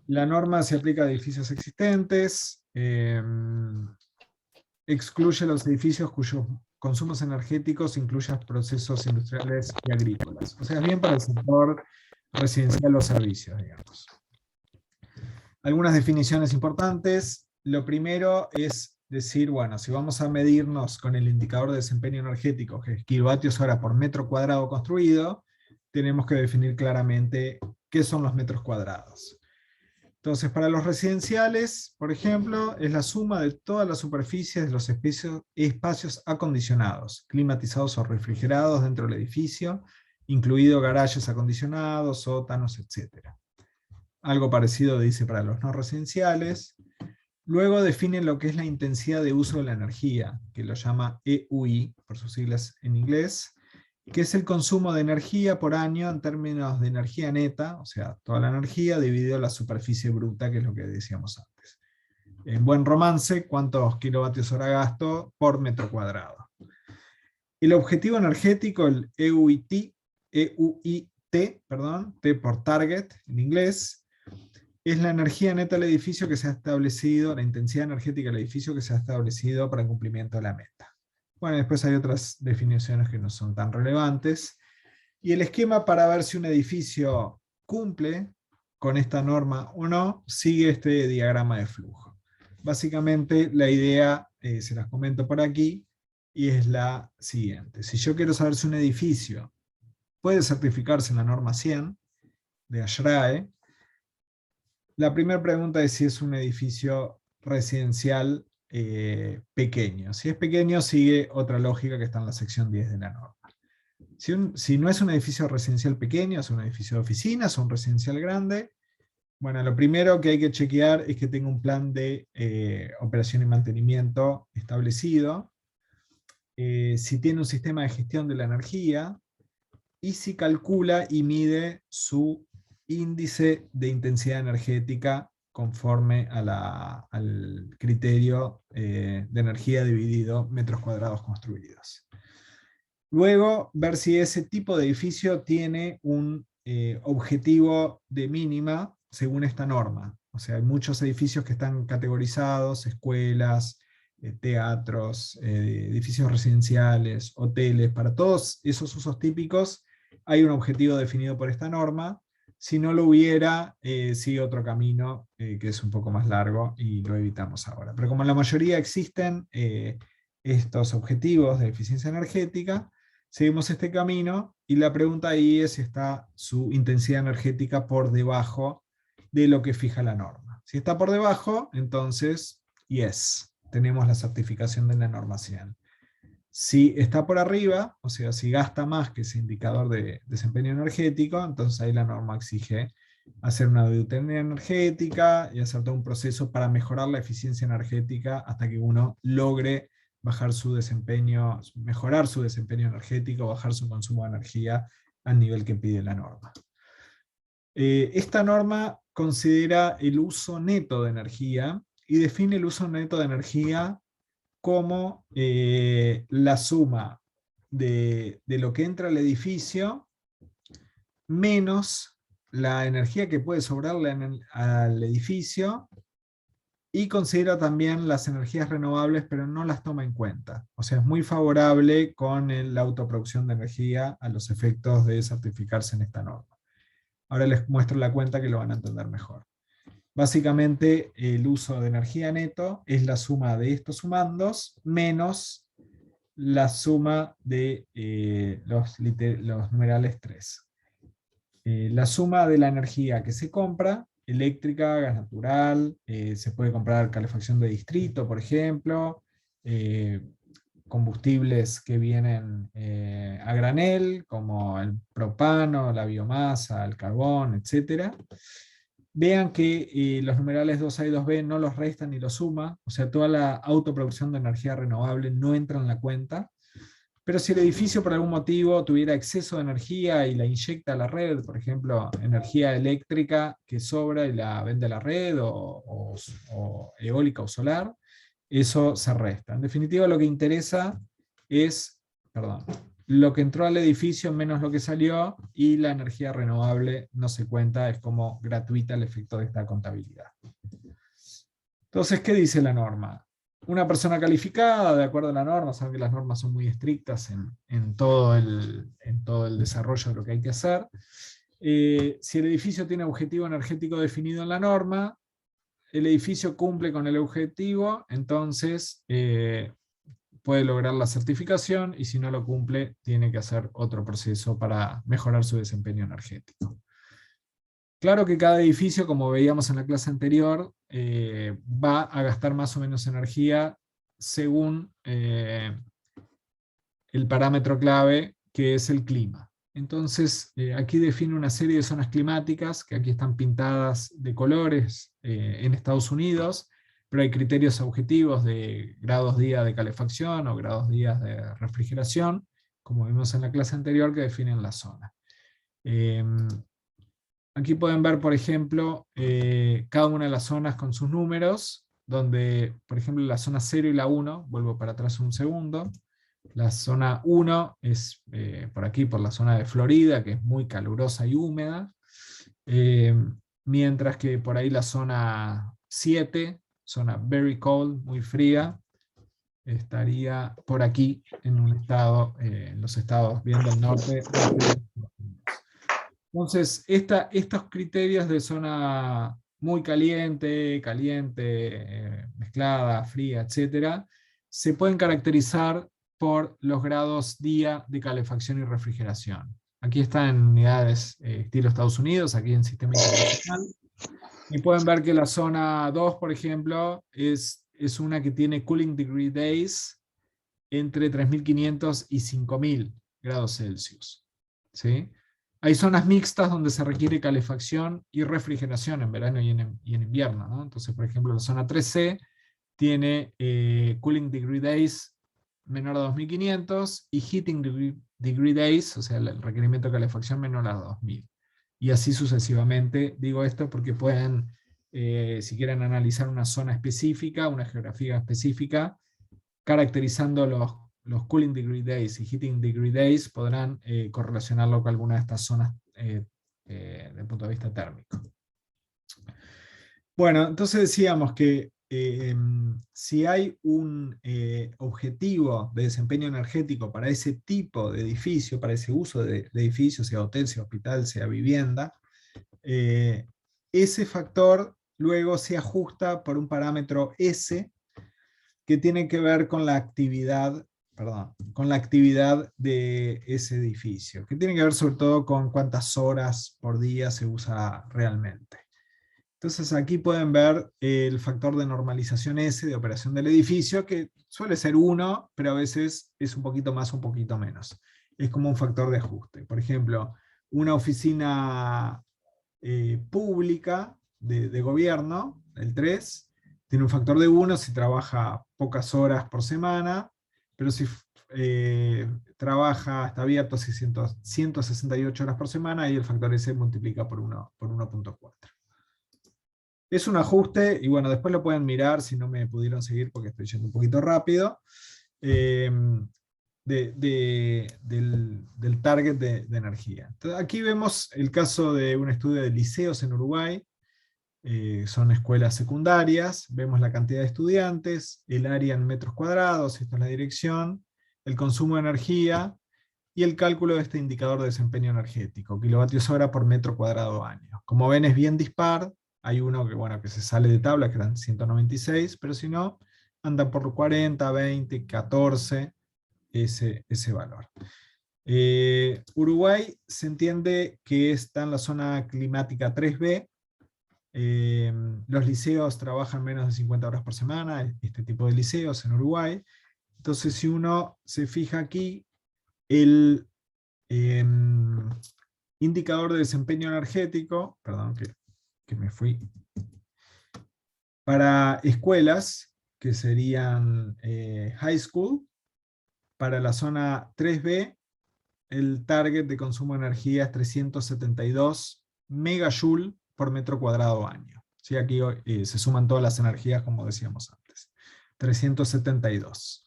La norma se aplica a edificios existentes, excluye los edificios cuyos consumos energéticos incluyan procesos industriales y agrícolas. O sea, es bien para el sector residencial o servicios, digamos. Algunas definiciones importantes. Lo primero es decir, bueno, si vamos a medirnos con el indicador de desempeño energético, que es kilovatios hora por metro cuadrado construido, tenemos que definir claramente qué son los metros cuadrados. Entonces, para los residenciales, por ejemplo, es la suma de todas las superficies de los espacios acondicionados, climatizados o refrigerados dentro del edificio, incluido garajes acondicionados, sótanos, etc. Algo parecido dice para los no residenciales. Luego define lo que es la intensidad de uso de la energía, que lo llama EUI, por sus siglas en inglés, que es el consumo de energía por año en términos de energía neta, o sea, toda la energía dividido la superficie bruta, que es lo que decíamos antes. En buen romance, ¿cuántos kilovatios hora gasto por metro cuadrado? El objetivo energético, el EUIT, T por target en inglés, es la energía neta del edificio que se ha establecido, la intensidad energética del edificio que se ha establecido para el cumplimiento de la meta. Bueno, después hay otras definiciones que no son tan relevantes. Y el esquema para ver si un edificio cumple con esta norma o no, sigue este diagrama de flujo. Básicamente la idea, se las comento por aquí, y es la siguiente. Si yo quiero saber si un edificio puede certificarse en la norma 100 de ASHRAE, la primera pregunta es si es un edificio residencial pequeño. Si es pequeño, sigue otra lógica que está en la sección 10 de la norma. Si no es un edificio residencial pequeño, es un edificio de oficinas, o un residencial grande, bueno, lo primero que hay que chequear es que tenga un plan de operación y mantenimiento establecido, si tiene un sistema de gestión de la energía, y si calcula y mide su índice de intensidad energética conforme al criterio de energía dividido metros cuadrados construidos. Luego, ver si ese tipo de edificio tiene un objetivo de mínima según esta norma. O sea, hay muchos edificios que están categorizados, escuelas, teatros, edificios residenciales, hoteles. Para todos esos usos típicos hay un objetivo definido por esta norma. Si no lo hubiera, sigue otro camino que es un poco más largo y lo evitamos ahora. Pero como en la mayoría existen estos objetivos de eficiencia energética, seguimos este camino y la pregunta ahí es si está su intensidad energética por debajo de lo que fija la norma. Si está por debajo, entonces, yes, tenemos la certificación de la norma 100. Si está por arriba, o sea, si gasta más que ese indicador de desempeño energético, entonces ahí la norma exige hacer una auditoría energética y hacer todo un proceso para mejorar la eficiencia energética hasta que uno logre bajar su desempeño, mejorar su desempeño energético, bajar su consumo de energía al nivel que pide la norma. Esta norma considera el uso neto de energía y define el uso neto de energía como la suma de lo que entra al edificio menos la energía que puede sobrarle al edificio, y considera también las energías renovables, pero no las toma en cuenta. O sea, es muy favorable con la autoproducción de energía a los efectos de certificarse en esta norma. Ahora les muestro la cuenta que lo van a entender mejor. Básicamente, el uso de energía neto es la suma de estos sumandos menos la suma de los numerales 3. La suma de la energía que se compra, eléctrica, gas natural, se puede comprar calefacción de distrito, por ejemplo, combustibles que vienen a granel, como el propano, la biomasa, el carbón, etc. Vean que los numerales 2A y 2B no los resta ni los suma, o sea, toda la autoproducción de energía renovable no entra en la cuenta. Pero si el edificio por algún motivo tuviera exceso de energía y la inyecta a la red, por ejemplo, energía eléctrica que sobra y la vende a la red, o eólica o solar, eso se resta. En definitiva, lo que interesa es, lo que entró al edificio menos lo que salió, y la energía renovable no se cuenta, es como gratuita el efecto de esta contabilidad. Entonces, ¿qué dice la norma? Una persona calificada, de acuerdo a la norma, saben que las normas son muy estrictas en todo el desarrollo de lo que hay que hacer. Si el edificio tiene objetivo energético definido en la norma, el edificio cumple con el objetivo, entonces puede lograr la certificación, y si no lo cumple, tiene que hacer otro proceso para mejorar su desempeño energético. Claro que cada edificio, como veíamos en la clase anterior, va a gastar más o menos energía según el parámetro clave, que es el clima. Entonces, aquí define una serie de zonas climáticas, que aquí están pintadas de colores en Estados Unidos, pero hay criterios objetivos de grados día de calefacción o grados días de refrigeración, como vimos en la clase anterior, que definen la zona. Aquí pueden ver, por ejemplo, cada una de las zonas con sus números, donde, por ejemplo, la zona 0 y la 1, vuelvo para atrás un segundo, la zona 1 es por aquí, por la zona de Florida, que es muy calurosa y húmeda, mientras que por ahí la zona 7, zona very cold, muy fría, estaría por aquí, en un estado, en los estados bien del norte. Entonces, estos criterios de zona muy caliente, mezclada, fría, etc., se pueden caracterizar por los grados día de calefacción y refrigeración. Aquí está en unidades estilo Estados Unidos, aquí en sistema internacional. Y pueden ver que la zona 2, por ejemplo, es una que tiene cooling degree days entre 3.500 y 5.000 grados Celsius. ¿Sí? Hay zonas mixtas donde se requiere calefacción y refrigeración en verano y en invierno, ¿no? Entonces, por ejemplo, la zona 3C tiene cooling degree days menor a 2.500 y heating degree days, o sea, el requerimiento de calefacción menor a 2.000. y así sucesivamente. Digo esto porque pueden, si quieren analizar una zona específica, una geografía específica, caracterizando los cooling degree days y heating degree days, podrán correlacionarlo con alguna de estas zonas desde el punto de vista térmico. Bueno, entonces decíamos que si hay un objetivo de desempeño energético para ese tipo de edificio, para ese uso de edificio, sea hotel, sea hospital, sea vivienda, ese factor luego se ajusta por un parámetro S que tiene que ver con la actividad, con la actividad de ese edificio, que tiene que ver sobre todo con cuántas horas por día se usa realmente. Entonces aquí pueden ver el factor de normalización S de operación del edificio, que suele ser 1, pero a veces es un poquito más, un poquito menos. Es como un factor de ajuste. Por ejemplo, una oficina pública de gobierno, el 3, tiene un factor de 1 si trabaja pocas horas por semana, pero si trabaja, está abierto 168 horas por semana, y el factor S multiplica por 1.4. Es un ajuste, y bueno, después lo pueden mirar si no me pudieron seguir porque estoy yendo un poquito rápido, del target de energía. Entonces, aquí vemos el caso de un estudio de liceos en Uruguay, son escuelas secundarias, vemos la cantidad de estudiantes, el área en metros cuadrados, esta es la dirección, el consumo de energía, y el cálculo de este indicador de desempeño energético, kilovatios hora por metro cuadrado año. Como ven, es bien dispar. Hay uno que, bueno, que se sale de tabla, que eran 196, pero si no, anda por 40, 20, 14, ese valor. Uruguay se entiende que está en la zona climática 3B. Los liceos trabajan menos de 50 horas por semana, este tipo de liceos en Uruguay. Entonces, si uno se fija aquí, el indicador de desempeño energético, perdón que me fui, para escuelas, que serían high school, para la zona 3B, el target de consumo de energía es 372 megajoule por metro cuadrado año. ¿Sí? Aquí se suman todas las energías, como decíamos antes. 372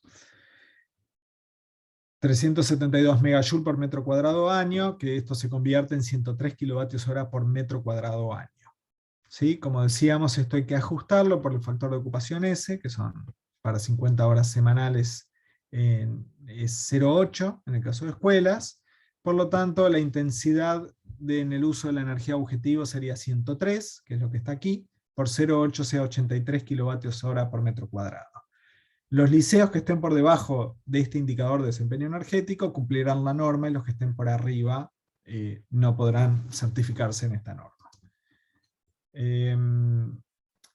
megajoule por metro cuadrado año, que esto se convierte en 103 kilovatios hora por metro cuadrado año. ¿Sí? Como decíamos, esto hay que ajustarlo por el factor de ocupación S, que son para 50 horas semanales es 0,8 en el caso de escuelas. Por lo tanto, la intensidad en el uso de la energía objetivo sería 103, que es lo que está aquí, por 0,8 sea 83 kilovatios hora por metro cuadrado. Los liceos que estén por debajo de este indicador de desempeño energético cumplirán la norma, y los que estén por arriba no podrán certificarse en esta norma.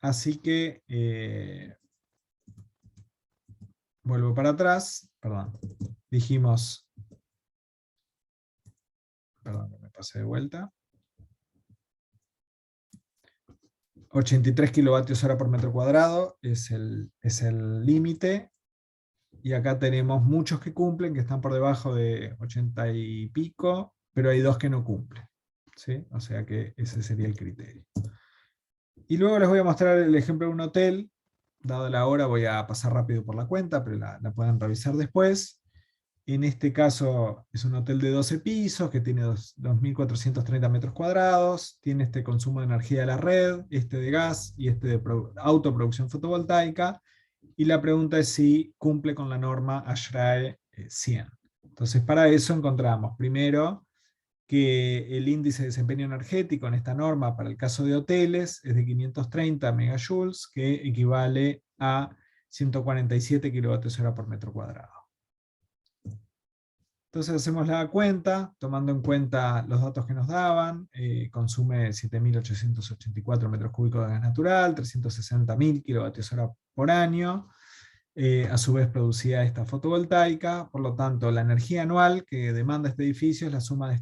Así que vuelvo para atrás, perdón, dijimos, perdón, me pasé de vuelta, 83 kilovatios hora por metro cuadrado es el límite, y acá tenemos muchos que cumplen, que están por debajo de 80 y pico, pero hay 2 que no cumplen, ¿sí? O sea que ese sería el criterio. Y luego les voy a mostrar el ejemplo de un hotel. Dado la hora voy a pasar rápido por la cuenta, pero la pueden revisar después. En este caso es un hotel de 12 pisos, que tiene 2.430 metros cuadrados, tiene este consumo de energía de la red, este de gas y este de autoproducción fotovoltaica, y la pregunta es si cumple con la norma ASHRAE 100. Entonces, para eso encontramos primero que el índice de desempeño energético en esta norma para el caso de hoteles es de 530 megajoules, que equivale a 147 kilovatios hora por metro cuadrado. Entonces hacemos la cuenta, tomando en cuenta los datos que nos daban, consume 7.884 metros cúbicos de gas natural, 360.000 kilovatios hora por año, a su vez producida esta fotovoltaica. Por lo tanto, la energía anual que demanda este edificio es la suma de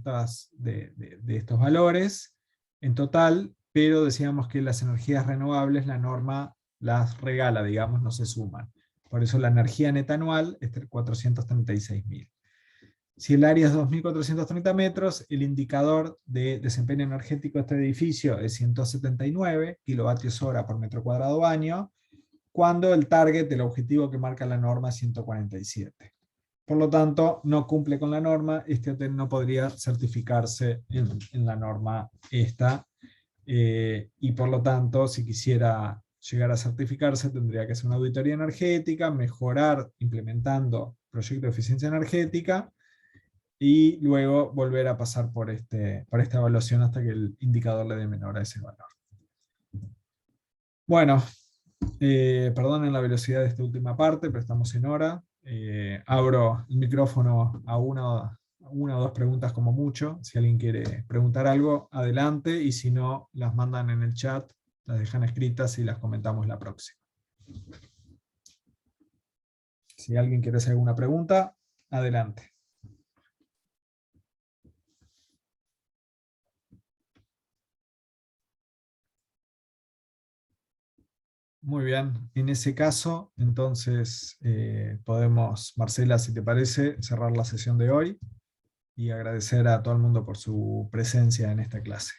estos valores en total, pero decíamos que las energías renovables la norma las regala, digamos, no se suman. Por eso la energía neta anual es 436.000. Si el área es 2.430 metros, el indicador de desempeño energético de este edificio es 179 kilovatios hora por metro cuadrado año, cuando el target, el objetivo que marca la norma, es 147. Por lo tanto, no cumple con la norma, este hotel no podría certificarse en la norma esta, y por lo tanto, si quisiera llegar a certificarse, tendría que hacer una auditoría energética, mejorar implementando proyectos de eficiencia energética, y luego volver a pasar por esta evaluación hasta que el indicador le dé menor a ese valor. Bueno, perdonen la velocidad de esta última parte, pero estamos en hora. Abro el micrófono a una o dos preguntas como mucho. Si alguien quiere preguntar algo, adelante, y si no, las mandan en el chat, las dejan escritas y las comentamos la próxima. Si alguien quiere hacer alguna pregunta, adelante. Muy bien, en ese caso, entonces podemos, Marcela, si te parece, cerrar la sesión de hoy y agradecer a todo el mundo por su presencia en esta clase.